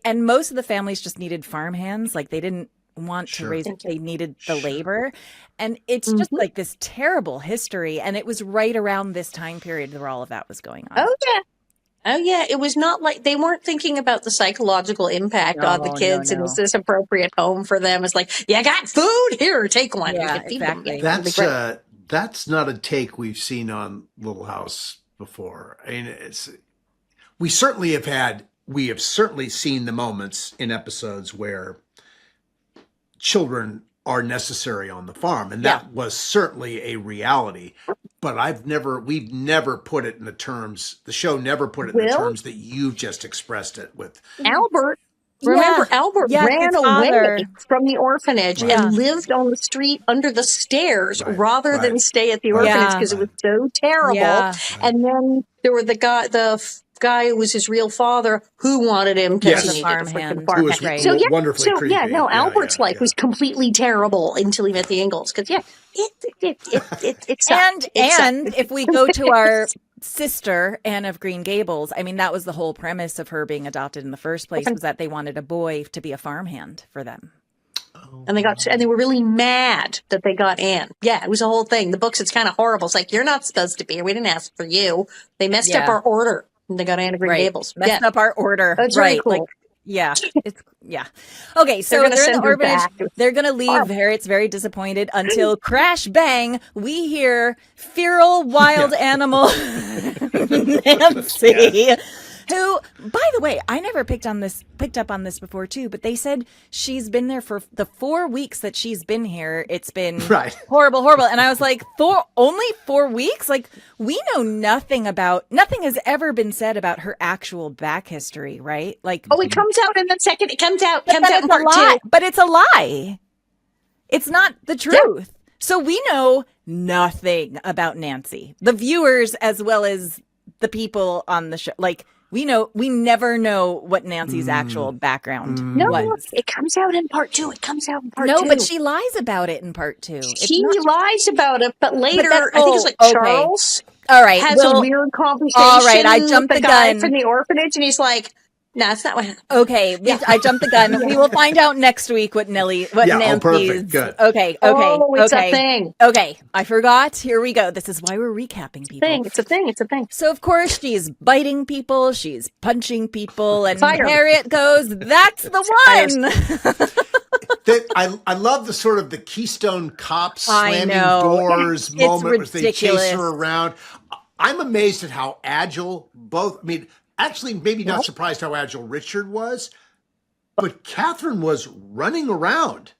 most of the families just needed farmhands. Like they didn't want to raise it. They needed the labor. And it's just like this terrible history. And it was right around this time period where all of that was going on. Oh, yeah. It was not like they weren't thinking about the psychological impact on the kids. And is this appropriate home for them? It's like, you got food? Here, take one. Yeah, exactly. That's not a take we've seen on Little House before. I mean, we have certainly seen the moments in episodes where children are necessary on the farm. And that was certainly a reality. But we've never put it in the terms, the show never put it in the terms that you've just expressed it with. Albert, remember, Albert ran away from the orphanage and lived on the street under the stairs rather than stay at the orphanage because it was so terrible. Yeah. And then there were the guy who was his real father who wanted him because he needed a freaking farmhand. So wonderfully creepy. Albert's life was completely terrible until he met the Ingalls because it sucked. And if we go to our sister Anne of Green Gables, I mean that was the whole premise of her being adopted in the first place was that they wanted a boy to be a farmhand for them. And they were really mad that they got Anne. Yeah, it was a whole thing. The books, it's kind of horrible. It's like, you're not supposed to be here. We didn't ask for you. They messed up our order. They got Anne of Green Gables. Messed up our order. That's really cool. Like, Okay, so they're in the orphanage. They're going to leave. Harriet's very disappointed until crash bang, we hear feral wild animal Nancy. Who, by the way, I never picked up on this before too, but they said she's been there for the 4 weeks that she's been here. It's been horrible. And I was like, only 4 weeks? Like, we know nothing has ever been said about her actual back history, right? Like, it comes out in the second, it comes out in part 2. But it's a lie. It's not the truth. So we know nothing about Nancy, the viewers as well as the people on the show. Like, we never know what Nancy's actual background was. It comes out in part 2. No, but she lies about it in part 2. She lies about it, but later, I think it's like Charles all right, has a weird conversation all right, I jumped with the guy gun from the orphanage, and he's like, no, that's not what happened. Okay, I jumped the gun. We will find out next week what Nancy's... perfect. Good. Okay. It's a thing. Okay, I forgot. Here we go. This is why we're recapping people. It's a thing. So, of course, she's biting people. She's punching people. And Fire. Harriet goes, that's the one! I love the sort of the Keystone Cop slamming doors moment where they chase her around. I'm amazed at how agile actually, maybe not surprised how agile Richard was, but Catherine was running around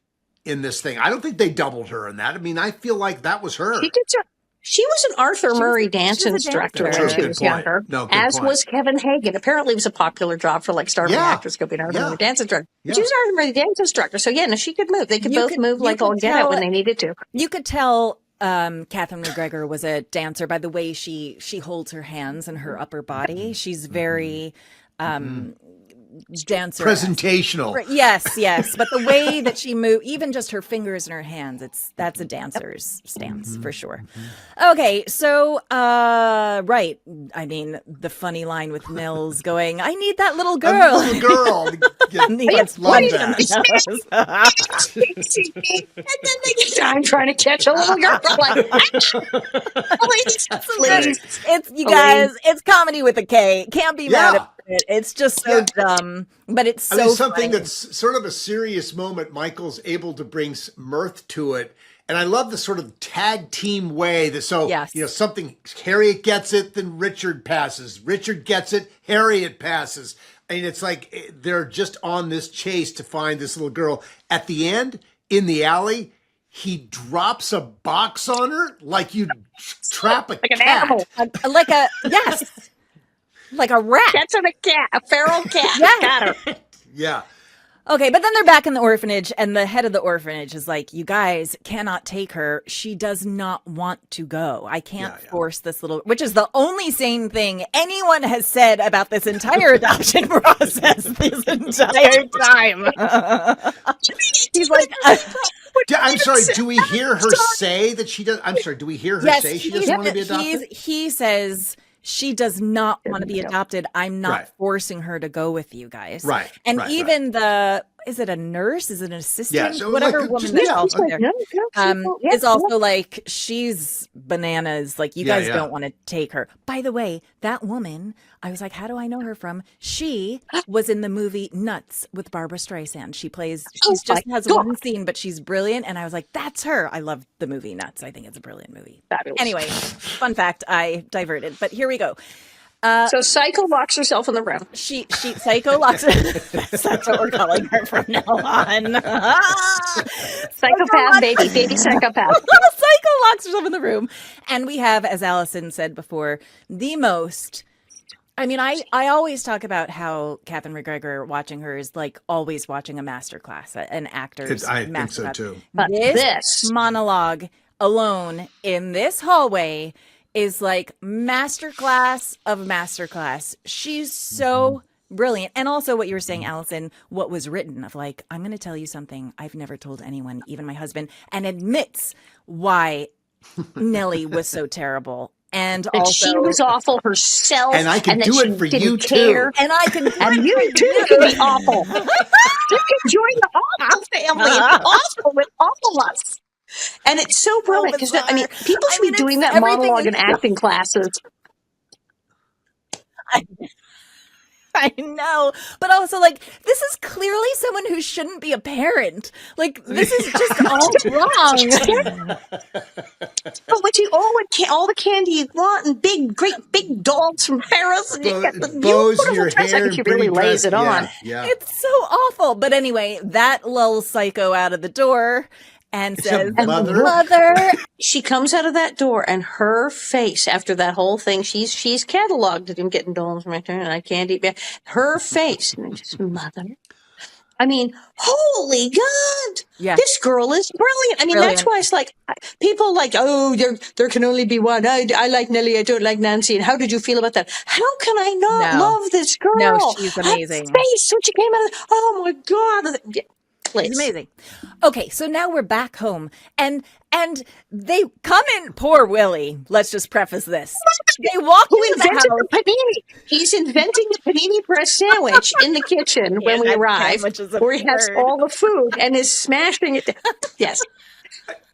in this thing. I don't think they doubled her in that. I mean, I feel like that was her. She was an Arthur Murray dance instructor when she was younger, as was Kevin Hagen. Apparently, it was a popular job for like starving actors to be an Arthur Murray dance instructor. She was an Arthur Murray dance instructor, so she could move. They could both move like all get out when they needed to. You could tell Catherine McGregor was a dancer by the way she holds her hands and her upper body. She's very dancer presentational. Yes, but the way that she moved, even just her fingers and her hands, that's a dancer's stance for sure. Okay, so right, I mean the funny line with Mills going, I need that little girl. And then I'm trying to catch a little girl. Like, it's you guys, it's comedy with a K. Can't be mad at it. It's just so dumb, but it's so something funny. that's sort of a serious moment. Michael's able to bring mirth to it. And I love the sort of tag team way that something, Harriet gets it, then Richard passes. Richard gets it, Harriet passes. I mean, it's like they're just on this chase to find this little girl. At the end, in the alley, he drops a box on her like you'd trap a cat. An animal. Like a rat. That's a cat, a feral cat. Got her. Yeah. Okay, but then they're back in the orphanage, and the head of the orphanage is like, you guys cannot take her. She does not want to go. I can't force this little, which is the only sane thing anyone has said about this entire adoption process this entire time. He's like, I'm sorry, do we hear her say that she does? I'm sorry, do we hear her say she doesn't want to be adopted? He says she does not want to be adopted. I'm not forcing her to go with you guys. Right. And even is it a nurse? Is it an assistant? So whatever woman that's there. Is also yeah. like, she's bananas. Like, you guys don't want to take her. By the way, that woman, I was like, how do I know her from? She was in the movie Nuts with Barbara Streisand. She has one scene, but she's brilliant. And I was like, that's her. I love the movie Nuts. I think it's a brilliant movie. Fabulous. Anyway, fun fact, I diverted, but here we go. So Psycho locks herself in the room. Psycho locks That's what we're calling her from now on. Psychopath, baby psychopath. Psycho locks herself in the room. And we have, as Allison said before, the most... I mean, I always talk about how Catherine McGregor watching her is like always watching a masterclass, an actor's masterclass. I think so too. But this monologue alone in this hallway is like masterclass of masterclass. She's so brilliant. And also what you were saying, Allison, what was written of like, I'm going to tell you something I've never told anyone, even my husband, and admits why Nellie was so terrible. And also, she was awful herself. And I can do it for you too. And I can do and you too can be awful. You can join the awful family and be awful with awfulness. And it's so brilliant because people should be doing that monologue in acting classes. I know, but also like this is clearly someone who shouldn't be a parent. Like this is just all wrong. But what you all the candy you want and great big dolls from Paris and you got the beautiful your dress. hair, I think she really lays it on. Yeah. It's so awful. But anyway, that lulls Psycho out of the door. And says, mother. She comes out of that door, and her face after that whole thing, she's cataloged at him getting dolls from my turn, and I can't eat back. Her face, and just, mother. I mean, holy God. Yeah. This girl is brilliant. I mean, that's why it's like, people like, oh, there can only be one. I like Nellie. I don't like Nancy. And how did you feel about that? How can I not love this girl? No, she's amazing. Her face when she came out. Oh my God. Yeah. Please. It's amazing. Okay, so now we're back home, and they come in. Poor Willie. Let's just preface this. They walk Who into the invented house. the panini? He's inventing the panini press sandwich in the kitchen when we arrive, where he has all the food and is smashing it. Yes.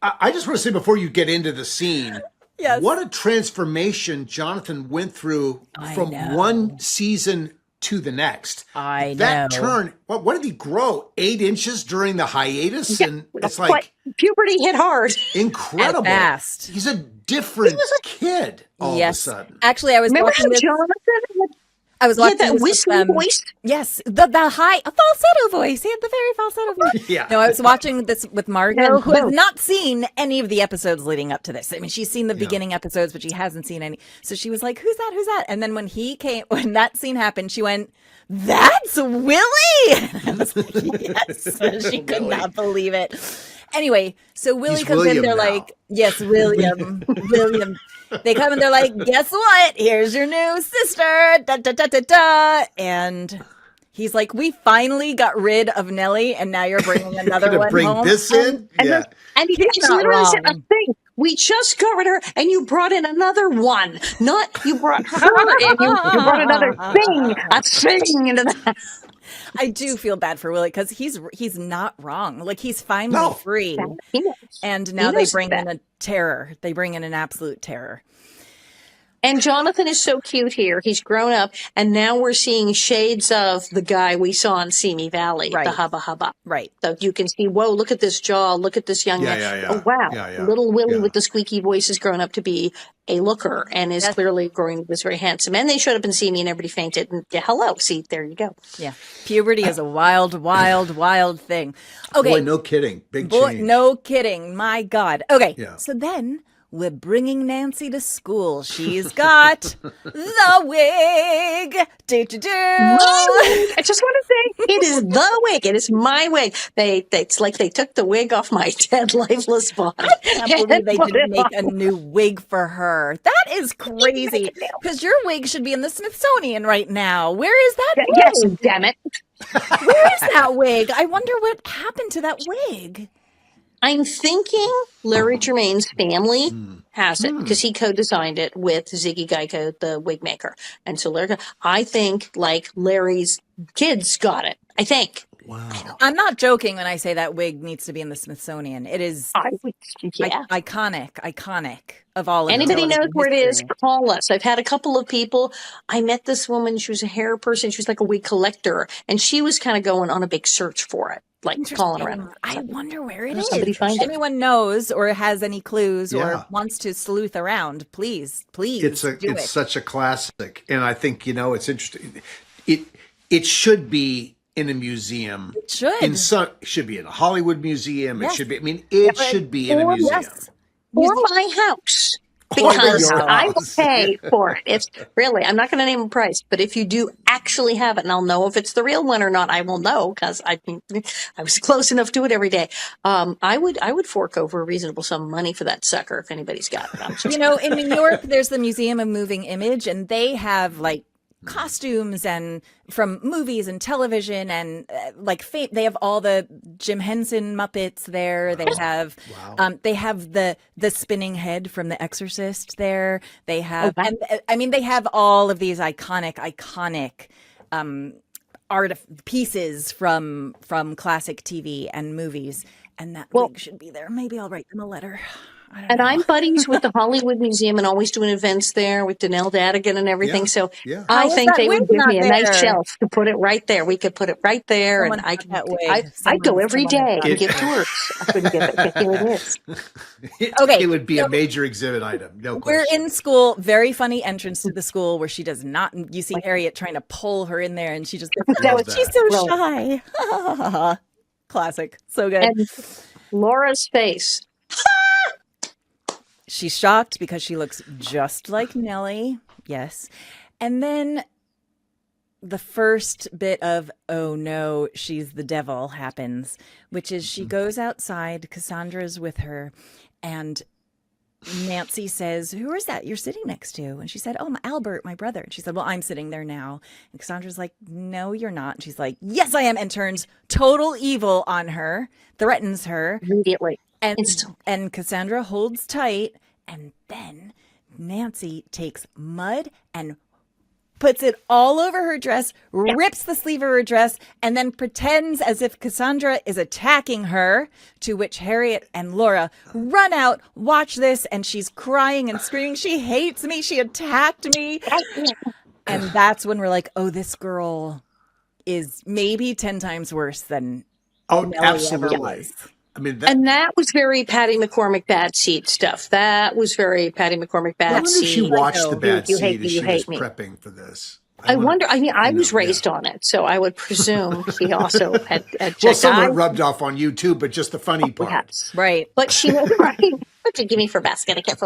I just want to say before you get into the scene, what a transformation Jonathan went through from one season to the next. That turn, what did he grow? 8 inches during the hiatus? Yeah, and it's like puberty hit hard. Incredible. Fast. He's a different kid all of a sudden. Actually, I was watching this. I was watching that whistling voice. Yes, the high falsetto voice. He had the very falsetto voice. Yeah. No, I was watching this with Margaret, who has not seen any of the episodes leading up to this. I mean, she's seen the beginning episodes, but she hasn't seen any. So she was like, "Who's that? Who's that?" And then when that scene happened, she went, "That's Willie!" And I was like, "Yes." She could not believe it. Anyway, so Willie comes in. They're like, "Yes, William, William." They come and they're like, "Guess what? Here's your new sister." Da, da, da, da, da. And he's like, "We finally got rid of Nellie, and now you're bringing another one bring home." This in? And he literally said a thing. We just got rid of her, and you brought in another one. Not you brought her in, you brought another thing, a thing into the. I do feel bad for Willie because he's not wrong. Like, he's finally free, and now they bring in a terror. They bring in an absolute terror. And Jonathan is so cute here. He's grown up, and now we're seeing shades of the guy we saw in Simi Valley, the hubba hubba. Right. So you can see, whoa, look at this jaw, look at this young man. Oh, wow. Little Willie with the squeaky voice has grown up to be a looker and is clearly growing to this very handsome. And they showed up in Simi and everybody fainted. And hello, see, there you go. Yeah. Puberty is a wild, wild, wild thing. Okay. Boy, no kidding. Big change. No kidding. My God. Okay. Yeah. So then we're bringing Nancy to school. She's got the wig. I just want to say, it is the wig. It is my wig. It's like they took the wig off my dead, lifeless body. I can't believe they didn't make a new wig for her. That is crazy. Because your wig should be in the Smithsonian right now. Where is that wig? Yes, damn it. Where is that wig? I wonder what happened to that wig. I'm thinking Larry Germain's family has it because he co-designed it with Ziggy Geico, the wig maker. And so I think like Larry's kids got it. I think. Wow. I'm not joking when I say that wig needs to be in the Smithsonian. It is iconic of all of it. Anybody knows where it is, call us. I've had a couple of people. I met this woman. She was a hair person. She was like a wig collector. And she was kind of going on a big search for it. Like calling around. I wonder where it is. Somebody find if anyone knows or has any clues or wants to sleuth around, please. It's such a classic, and I think it's interesting. It should be in a museum. It should. It should be in a Hollywood museum. Yes. It should be. I mean, it should be in a museum. Yes. Or my house. Because I will pay for it. It's really, I'm not going to name a price, but if you do actually have it, and I'll know if it's the real one or not, I will know because I was close enough to it every day. I would fork over a reasonable sum of money for that sucker if anybody's got it. In New York, there's the Museum of Moving Image, and they have like costumes and from movies and television and they have all the Jim Henson Muppets there. They have the spinning head from The Exorcist there. They have they have all of these iconic art pieces from classic TV and movies, and that wig should be there. Maybe I'll write them a letter. And I'm buddies with the Hollywood Museum and always doing events there with Danelle Dadigan and everything. So I think they would give me a nice shelf to put it right there. We could put it right there. And I'd go every day and give tours. I couldn't give it, but here it is. It would be a major exhibit item. No question. We're in school. Very funny entrance to the school where she does not. You see Harriet trying to pull her in there and she just. She's so shy. Classic. So good. And Laura's face. She's shocked because she looks just like Nellie. Yes. And then the first bit of, oh no, she's the devil happens, which is she goes outside, Cassandra's with her, and Nancy says, who is that you're sitting next to? And she said, oh, Albert, my brother. And she said, well, I'm sitting there now. And Cassandra's like, no, you're not. And she's like, yes, I am. And turns total evil on her, threatens her. Immediately. And Cassandra holds tight. And then Nancy takes mud and puts it all over her dress, rips the sleeve of her dress, and then pretends as if Cassandra is attacking her, to which Harriet and Laura run out, watch this, and she's crying and screaming, she hates me, she attacked me. And that's when we're like, oh, this girl is maybe 10 times worse than Nellie absolutely. ever was. I mean, and that was very Patty McCormick bad seed stuff. That was very Patty McCormick bad seed. She watched the bad you seed hate me, as you she hate was me. prepping for this. I wonder. I mean, I was raised on it, so I would presume she also had checked. Well, some of it rubbed off on you too, but just the funny part, perhaps. Right? But she was right. What did you give me for basket? I can't.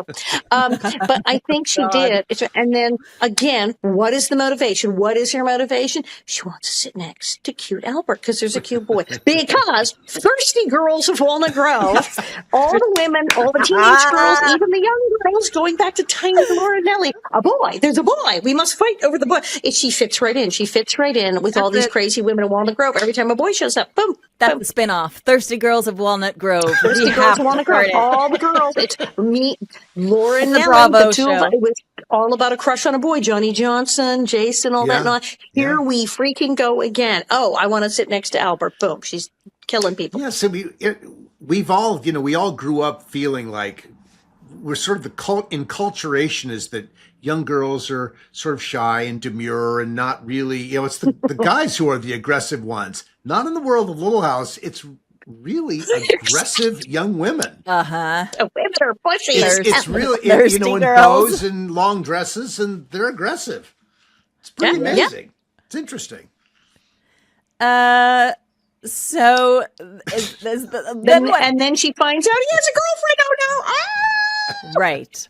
But I think she did. And then again, what is the motivation? What is her motivation? She wants to sit next to cute Albert because there's a cute boy. Because thirsty girls of Walnut Grove, all the women, all the teenage girls, even the young girls, going back to tiny Laura and Nellie. A boy. There's a boy. We must fight over the boy. She fits right in. She fits right in with all these crazy women of Walnut Grove. Every time a boy shows up, boom. That's the spinoff. Thirsty Girls of Walnut Grove. Thirsty Girls of Walnut Grove. All the girls. It's me, Laura, and Nellie. Bravo the two of us. It was all about a crush on a boy. Johnny Johnson, Jason, all that. And all. Here we freaking go again. Oh, I want to sit next to Albert. Boom. She's killing people. Yeah. So we've all, we all grew up feeling like we're sort of the enculturation is that young girls are sort of shy and demure and not really, it's the guys who are the aggressive ones. Not in the world of Little House. It's really aggressive young women. The women are pushy. It's really, in bows and long dresses, and they're aggressive. It's pretty amazing. Yeah. It's interesting. So, and then she finds out he has a girlfriend. Oh no! Ah! Right.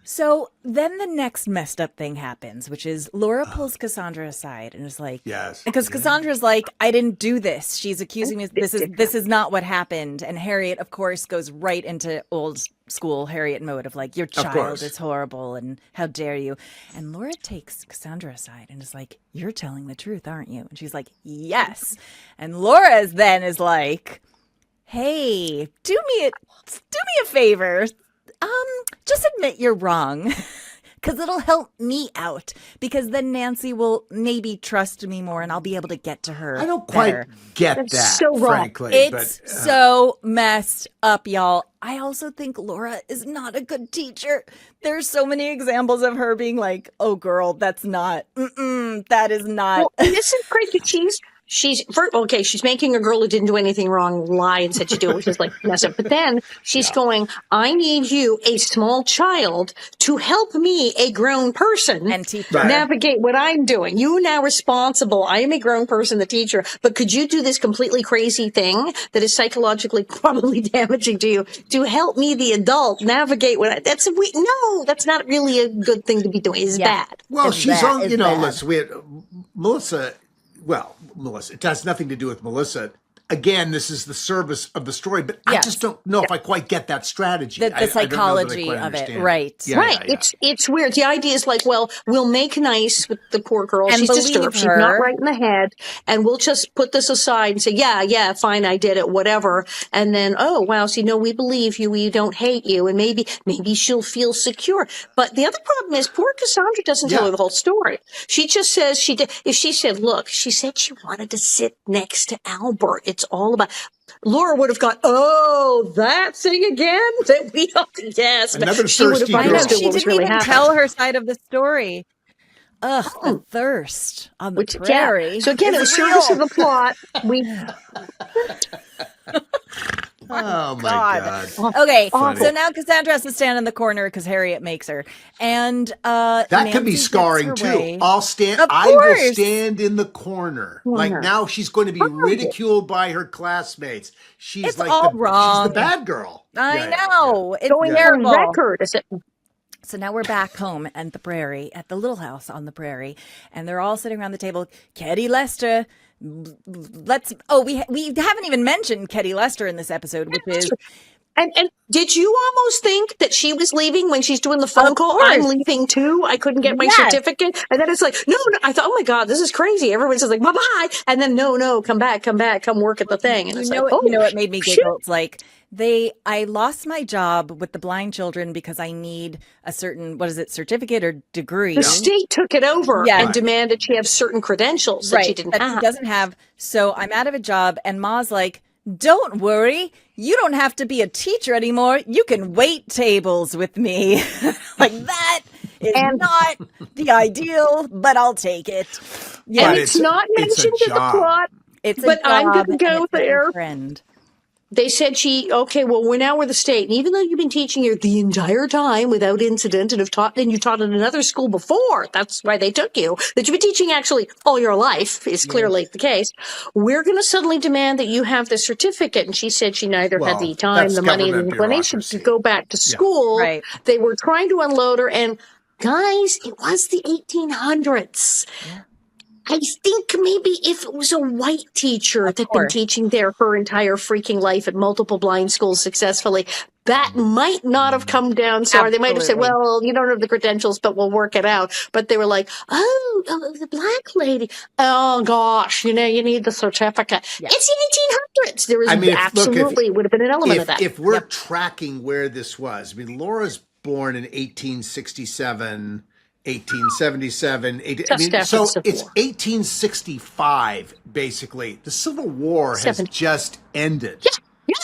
So then the next messed up thing happens, which is Laura pulls Cassandra aside and is like, yes, because Cassandra's like, I didn't do this. She's accusing me. This is not what happened. And Harriet, of course, goes right into old school Harriet mode of like, your child is horrible and how dare you. And Laura takes Cassandra aside and is like, you're telling the truth, aren't you? And she's like, yes. And Laura then is like, hey, do me a favor. Just admit you're wrong, because it'll help me out, because then Nancy will maybe trust me more and I'll be able to get to her. I don't quite get That's that, so wrong. frankly. It's so messed up, y'all. I also think Laura is not a good teacher. There's so many examples of her being like, oh, girl, that is not. Well, this is crazy. She's making a girl who didn't do anything wrong lie and said she do it, which is like mess up. But then she's going, I need you, a small child, to help me, a grown person, and navigate what I'm doing. You now responsible. I am a grown person, the teacher, but could you do this completely crazy thing that is psychologically probably damaging to you to help me, the adult, navigate what that's not really a good thing to be doing. It's bad. Well, she's on, listen, we had Melissa, it has nothing to do with Melissa. Again, this is the service of the story, but I just don't know if I quite get that strategy. The psychology of it, right. Yeah, right. Yeah. It's weird. The idea is like, well, we'll make nice with the poor girl. And she's disturbed. She's not right in the head. And we'll just put this aside and say, yeah, fine, I did it, whatever. And then, oh, wow, so we believe you. We don't hate you. And maybe she'll feel secure. But the other problem is poor Cassandra doesn't tell her the whole story. She just says she did. If she said, look, she said she wanted to sit next to Albert. It's all about. Laura would have gone, oh, that thing again that we don't. Yes, another she would have thirsty girl. She didn't even tell her side of the story. Ugh, the thirst on the prairie. Yeah. So again, in the service of the plot, we. Oh my God. Okay, so now Cassandra has to stand in the corner because Harriet makes her, and that Nancy could be scarring too. I will stand in the corner. Like now, she's going to be ridiculed by her classmates. She's wrong. She's the bad girl. I know. It's going terrible. on record. So now we're back home at the prairie, at the little house on the prairie, and they're all sitting around the table. Ketty Lester, we haven't even mentioned Ketty Lester in this episode, which is... And did you almost think that she was leaving when she's doing the phone call? I'm leaving too. I couldn't get my certificate. And then it's like, no. I thought, oh my God, this is crazy. Everyone's just like, bye-bye. And then no, come back, come work at the thing. And it made me giggle. It's like, I lost my job with the blind children because I need a certain, certificate or degree. The state took it over and demanded she have certain credentials that she didn't have. She doesn't have. So I'm out of a job, and Ma's like, don't worry, you don't have to be a teacher anymore. You can wait tables with me. Like, that is not the ideal, but I'll take it. Yeah. And it's not mentioned in the plot. But I'm going to go there. Friend. They said we're the state. And even though you've been teaching here the entire time without incident and you taught in another school before, that's why they took you, that you've been teaching actually all your life is clearly the case. We're going to suddenly demand that you have the certificate. And she said she neither had the time, the money, the inclination to go back to school. Yeah. Right. They were trying to unload her. And guys, it was the 1800s. Yeah. I think maybe if it was a white teacher that'd been teaching there her entire freaking life at multiple blind schools successfully, that might not have come down so hard. They might have said, well, you don't have the credentials, but we'll work it out. But they were like, the black lady. Oh, gosh, you need the certificate. Yeah. It's the 1800s. There was would have been an element of that. If we're tracking where this was, Laura's born in 1867. 1877, so it's 1865, basically. The Civil War has just ended. Yeah.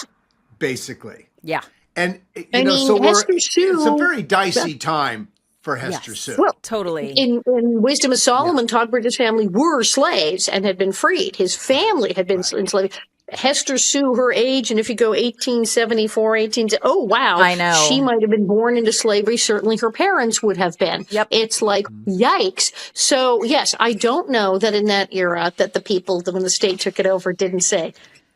Basically. Yeah. And, Hester Sue, it's a very dicey time for Hester Sue. Well, totally. In Wisdom of Solomon, Todd Bridges' family were slaves and had been freed. His family had been enslaved. Hester Sue, her age, and if you go 1874, I know. She might have been born into slavery. Certainly her parents would have been. Yep. It's like, yikes. So, yes, I don't know that in that era that the people, when the state took it over, didn't say,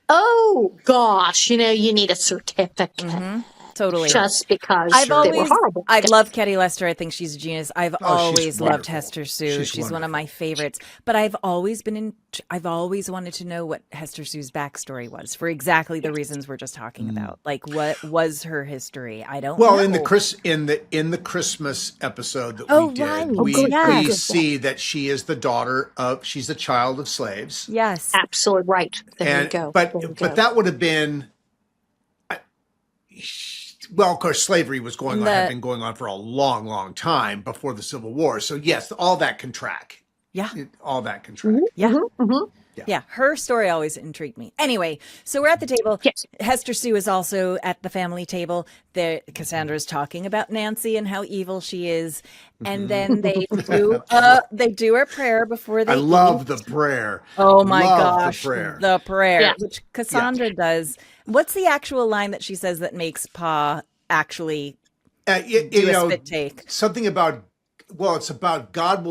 oh, gosh, you need a certificate. Mm-hmm. Totally. Just because they were horrible. I love Ketty Lester. I think she's a genius. I've always loved Hester Sue. She's one of my favorites. But I've always wanted to know what Hester Sue's backstory was for exactly the reasons we're just talking about. Like, what was her history? I don't know. Well, in the Christmas episode that we did, we see that she is the daughter of, she's a child of slaves. Yes. Absolutely right. There you go. But that would have been, well, of course, slavery was had been going on for a long, long time before the Civil War. So, yes, all that can track. Yeah. All that can track. Mm-hmm. Yeah. Mm-hmm. Yeah. Her story always intrigued me. Anyway, so we're at the table. Yes. Hester Sue is also at the family table. Cassandra's talking about Nancy and how evil she is. And then they do a prayer before they eat. Love the prayer. Oh, my gosh. The prayer, which Cassandra does. What's the actual line that she says that makes Pa actually do a spit take? Something about, it's about God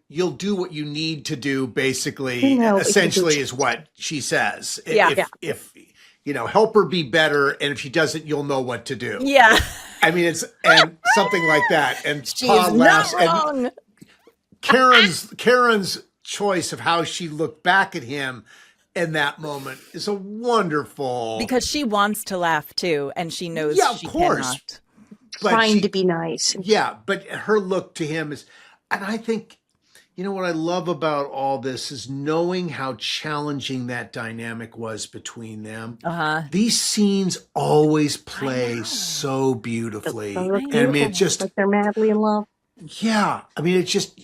you'll do what you need to do, basically, essentially is what she says. If help her be better, and if she doesn't, you'll know what to do. Yeah. It's something like that. And she Pa laughs. And Karen's choice of how she looked back at him in that moment is a wonderful, because she wants to laugh too, and she knows she cannot. Trying to be nice. Yeah, but her look to him is, and I think, what I love about all this is knowing how challenging that dynamic was between them. These scenes always play so beautifully. It's just like they're madly in love. Yeah, it's just.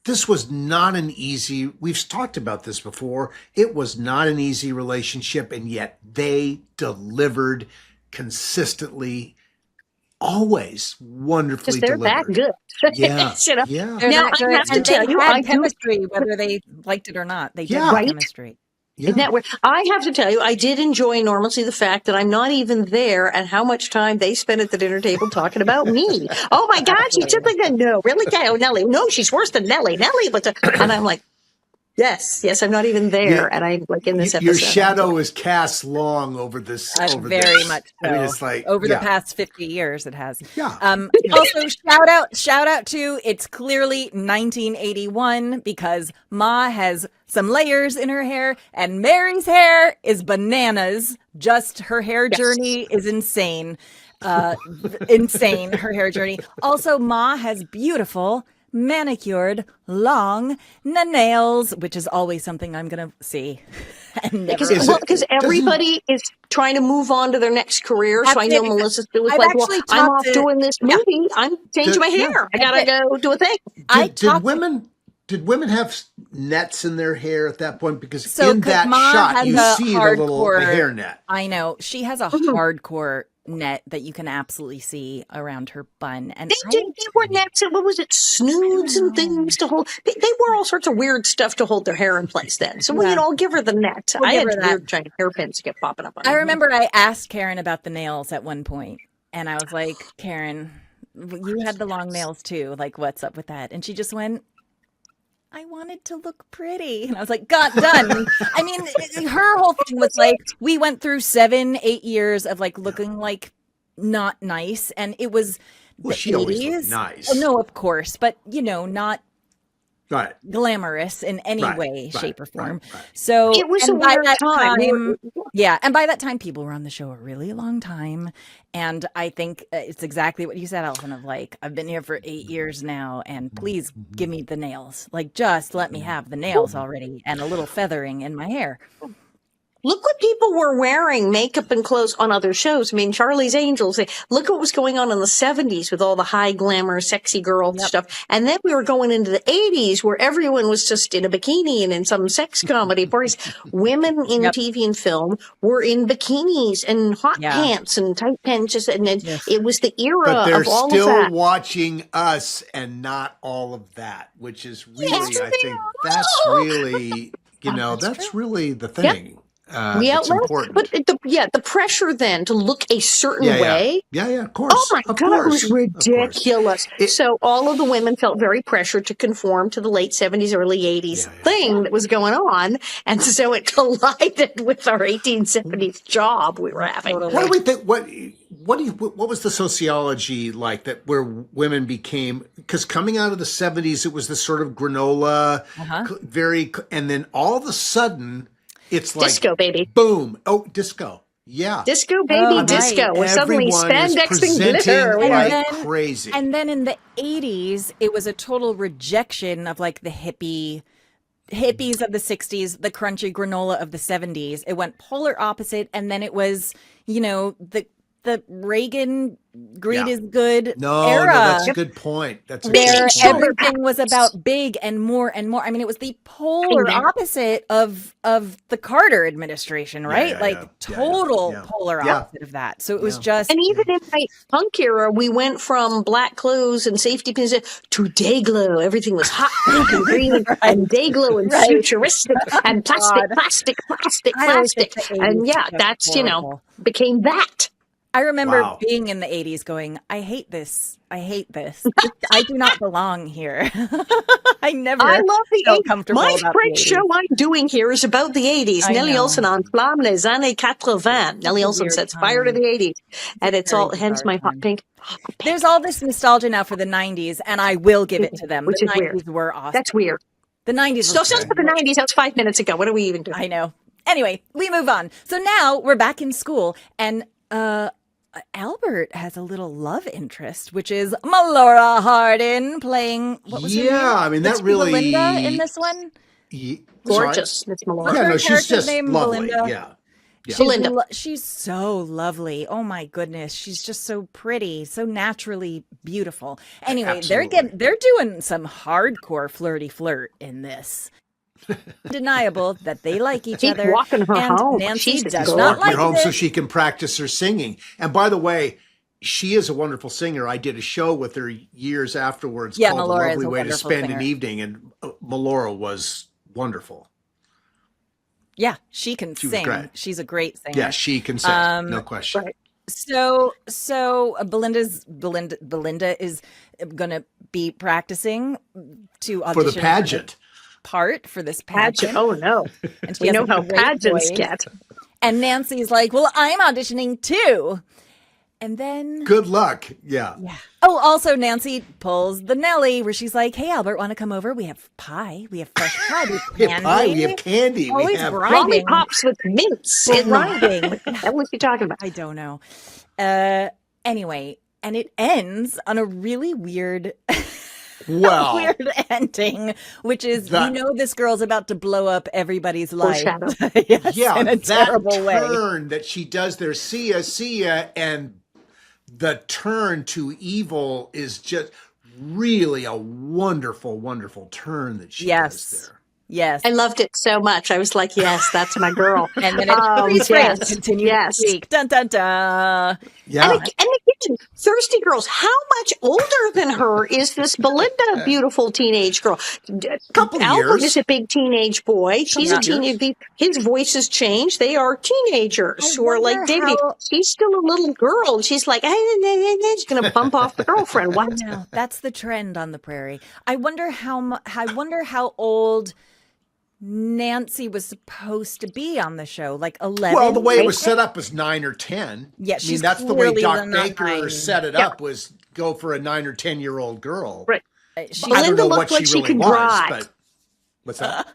This was not an easy, we've talked about this before, it was not an easy relationship, and yet they delivered consistently, always wonderfully delivered. They're that good. Yeah. Now, I have to tell you, I had chemistry, whether they liked it or not. They did have chemistry. Yeah. Isn't that weird? I have to tell you, I did enjoy enormously the fact that I'm not even there and how much time they spent at the dinner table talking about me. Oh my God, she's just like that. No, really? Oh, Nellie. No, she's worse than Nellie. Nellie, and I'm like, Yes, I'm not even there, and I'm like in this episode. Your shadow is cast long over this. Very much so. I mean, it's like over the past 50 years, it has. Yeah. Also, shout out to, it's clearly 1981 because Ma has some layers in her hair, and Mary's hair is bananas. Just her hair journey is insane. Insane, her hair journey. Also, Ma has beautiful manicured long nails, which is always something I'm gonna see. Because everybody is trying to move on to their next career. So I know Melissa was like, "Well, I'm off doing this movie. I'm changing my hair. I gotta go do a thing." Did women have nets in their hair at that point? Because in that shot, you see the hair net. I know she has a hardcore net that you can absolutely see around her bun, and they wore nets and what was it, snoods and things to hold. They wore all sorts of weird stuff to hold their hair in place then. So we'd all give her the net. I had weird giant hairpins get popping up on I remember I asked Karen about the nails at one point, and I was like, Karen, you had the long nails too. Like, what's up with that? And she just went, I wanted to look pretty. And I was like, got done. I mean, her whole thing was like, we went through 7-8 years of like looking like not nice. And it was the she 80s. Always looked nice. Oh, no, of course. But, not glamorous in any way, shape, or form. So it was a weird time. Yeah. And by that time, people were on the show a really long time. And I think it's exactly what you said, Alvin, of like, I've been here for 8 years now, and please give me the nails. Like, just let me have the nails already and a little feathering in my hair. Look what people were wearing, makeup and clothes on other shows. I mean, Charlie's Angels. Look what was going on in the 70s with all the high glamour, sexy girl stuff. And then we were going into the 80s where everyone was just in a bikini and in some sex comedy parties. Women in TV and film were in bikinis and hot pants and tight pants. And it was the era of all of that. But they're still watching us and not all of that, which is really, I think that's really, that's really the thing. Yep. It's important. But the pressure then to look a certain way. Yeah, of course. Oh my God, it was ridiculous. So all of the women felt very pressured to conform to the late 70s, early 80s thing that was going on. And so it collided with our 1870s job we were having. What do we think? What was the sociology like that where women became, because coming out of the 70s, it was this sort of granola, and then all of a sudden, it's like disco, baby. Boom. Oh, disco. Yeah. Disco, baby, disco. With suddenly spandex and glitter. Like crazy. And then in the 80s, it was a total rejection of like the hippies of the 60s, the crunchy granola of the 70s. It went polar opposite. And then it was, the Reagan greed is good era. No, that's a good point. That's a where good point. everything was about big and more and more. I mean, it was the polar opposite of the Carter administration, right? Total polar opposite of that. So it was just. And even in my punk era, we went from black clothes and safety pins to day glow. Everything was hot pink and green and day glow and futuristic and plastic. And that's, became that. I remember being in the 80s going, I hate this. I do not belong here. I love the 80s. My great show I'm doing here is about the 80s. Nellie Oleson on Flamme les années 80. Nellie Oleson sets fire to the 80s. And it's all, hence my hot pink. There's all this nostalgia now for the 90s, and I will give it to them. The 90s were awesome. That's weird. The 90s so just for the 90s, that was 5 minutes ago. What are we even doing? I know. Anyway, we move on. So now we're back in school, and Albert has a little love interest, which is Melora Hardin playing. What was her name? I mean that really Belinda in this one. Gorgeous, Miss Melora. Yeah, no, she's just lovely. Belinda? Yeah. Belinda. She's so lovely. Oh my goodness, she's just so pretty, so naturally beautiful. Anyway, they're doing some hardcore flirty flirt in this. Undeniable that they like each other. Keep walking her and home. Nancy does not like her home it. so she can practice her singing. And by the way, she is a wonderful singer. I did a show with her years afterwards called Melora "A Lovely Way to Spend an Evening," and Melora was wonderful. Yeah, she can sing. She's a great singer. Yeah, she can sing. No question. Right. So Belinda is going to be practicing to audition for the pageant. part for this pageant. Oh, no. And she We has know a how great pageants voice. get. And Nancy's like, well, I'm auditioning too. And then... Good luck. Yeah. Oh, also Nancy pulls the Nellie where she's like, hey, Albert, want to come over? We have pie. We have fresh pie. We have candy. We have candy. Always we have bribing. Lollipops with mints. Bribing. What the hell was you talking about? I don't know. Anyway, and it ends on a really weird... Well, weird ending, which is we know this girl's about to blow up everybody's life. Yes, in a terrible way. That turn that she does there, see ya, and the turn to evil is just really a wonderful, wonderful turn that she does there. Yes. I loved it so much. I was like, yes, that's my girl. And then it's continue to speak. Dun, dun, dun. Yeah. And again, Thirsty Girls, how much older than her is this Belinda beautiful teenage girl? Couple Albert years. is a big teenage boy. She's a teenage. His voice has changed. They are teenagers who are like David. She's still a little girl. She's like, she's going to bump off the girlfriend. What? No, that's the trend on the prairie. I wonder how old Nancy was supposed to be on the show, like 11. Well, the way it was set up was 9 or 10. Yeah, I mean, that's the way Doc Baker set it up, was go for a 9 or 10-year-old girl. Right. I don't know what she really was, but what's that?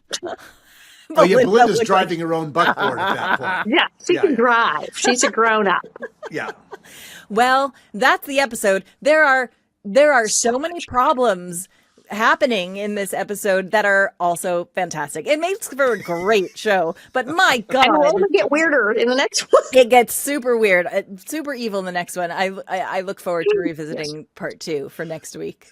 Oh, yeah, Belinda's driving her own buckboard at that point. Yeah, she can drive. She's a grown-up. Yeah. Well, that's the episode. There are so many problems happening in this episode that are also fantastic. It makes for a great show, but my God, and it'll only get weirder in the next one. It gets super weird, super evil in the next one. I look forward to revisiting part 2 for next week.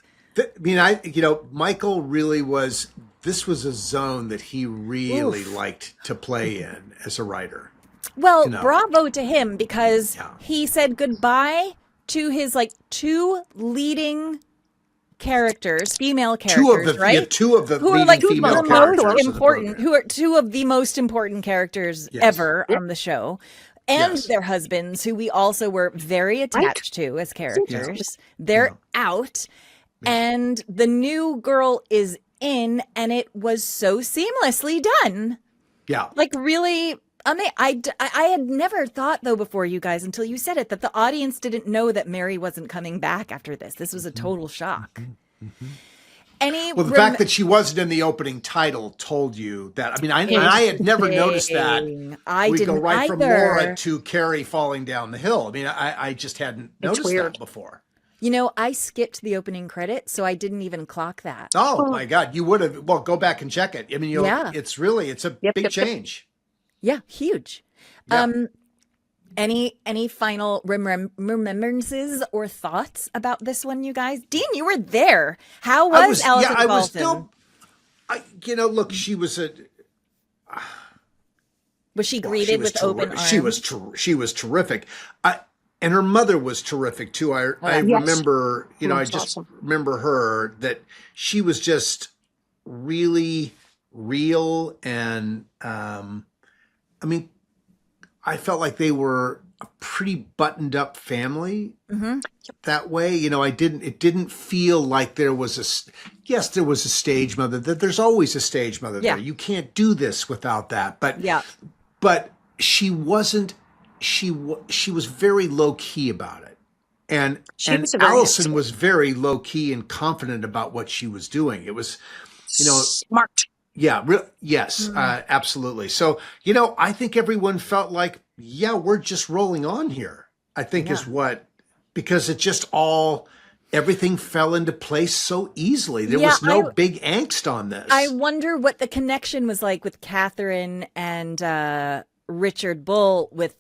Michael really was. This was a zone that he really liked to play in as a writer. Well, bravo to him, because he said goodbye to his 2 leading characters, female characters, right? Yeah, 2 of the who are leading female characters important, who are 2 of the most important characters ever on the show, and their husbands, who we also were very attached to as characters. They're out, and the new girl is in, and it was so seamlessly done. Yeah, Really. I had never thought, though, before, you guys, until you said it, that the audience didn't know that Mary wasn't coming back after this. This was a total shock. The fact that she wasn't in the opening title told you that. I mean, I had never noticed that. We go right from Laura to Carrie falling down the hill. I mean, I just hadn't noticed that before. I skipped the opening credit, so I didn't even clock that. Oh, my God. You would have. Well, go back and check it. I mean, it's a big change. Yeah, huge. Yeah. Any final remembrances or thoughts about this one, you guys? Dean, you were there. How was Allison Paulson? I was still. Look, she was a. Was she greeted with open arms? She was terrific. And her mother was terrific too. I remember, I just remember her, that she was just really real, and I felt like they were a pretty buttoned up family that way. It didn't feel like there was there was a stage mother. There's always a stage mother there. You can't do this without that. But she wasn't, she was very low key about it. And Allison was very low key and confident about what she was doing. It was, smart. Yeah. Yes, absolutely. So, I think everyone felt like, we're just rolling on here, I think is because it just everything fell into place so easily. There was no big angst on this. I wonder what the connection was like with Catherine and Richard Bull with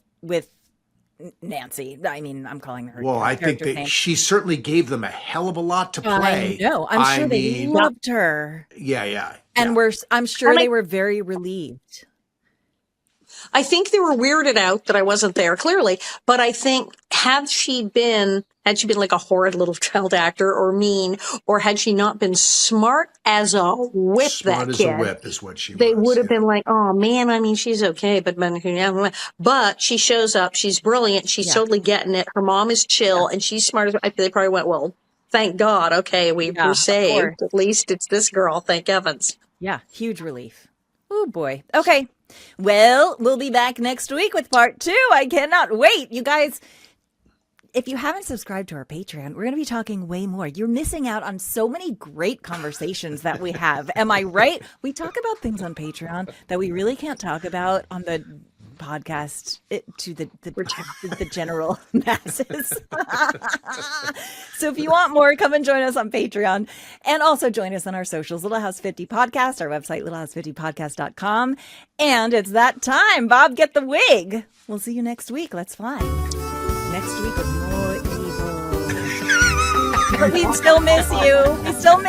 Nancy. I mean, I'm calling her. Well, I think she certainly gave them a hell of a lot to play. I know. I'm sure they loved her. Yeah. And I'm sure they were very relieved. I think they were weirded out that I wasn't there, clearly. But I think had she been like a horrid little child actor or mean, or had she not been smart as a whip, smart as a whip is what she was. They would have been like, oh man, I mean, she's okay, but she shows up, she's brilliant, she's totally getting it. Her mom is chill, and she's smart as. They probably went, well, thank God, okay, we're saved. At least it's this girl, thank heavens. Yeah, huge relief. Oh, boy. Okay. Well, we'll be back next week with part 2. I cannot wait. You guys, if you haven't subscribed to our Patreon, we're going to be talking way more. You're missing out on so many great conversations that we have. Am I right? We talk about things on Patreon that we really can't talk about on the podcast to the general masses. So if you want more, come and join us on Patreon, and also join us on our socials, Little House 50 Podcast, our website, littlehouse50podcast.com. And it's that time. Bob, get the wig. We'll see you next week. Let's fly. Next week with more evil. But we still miss you. We still miss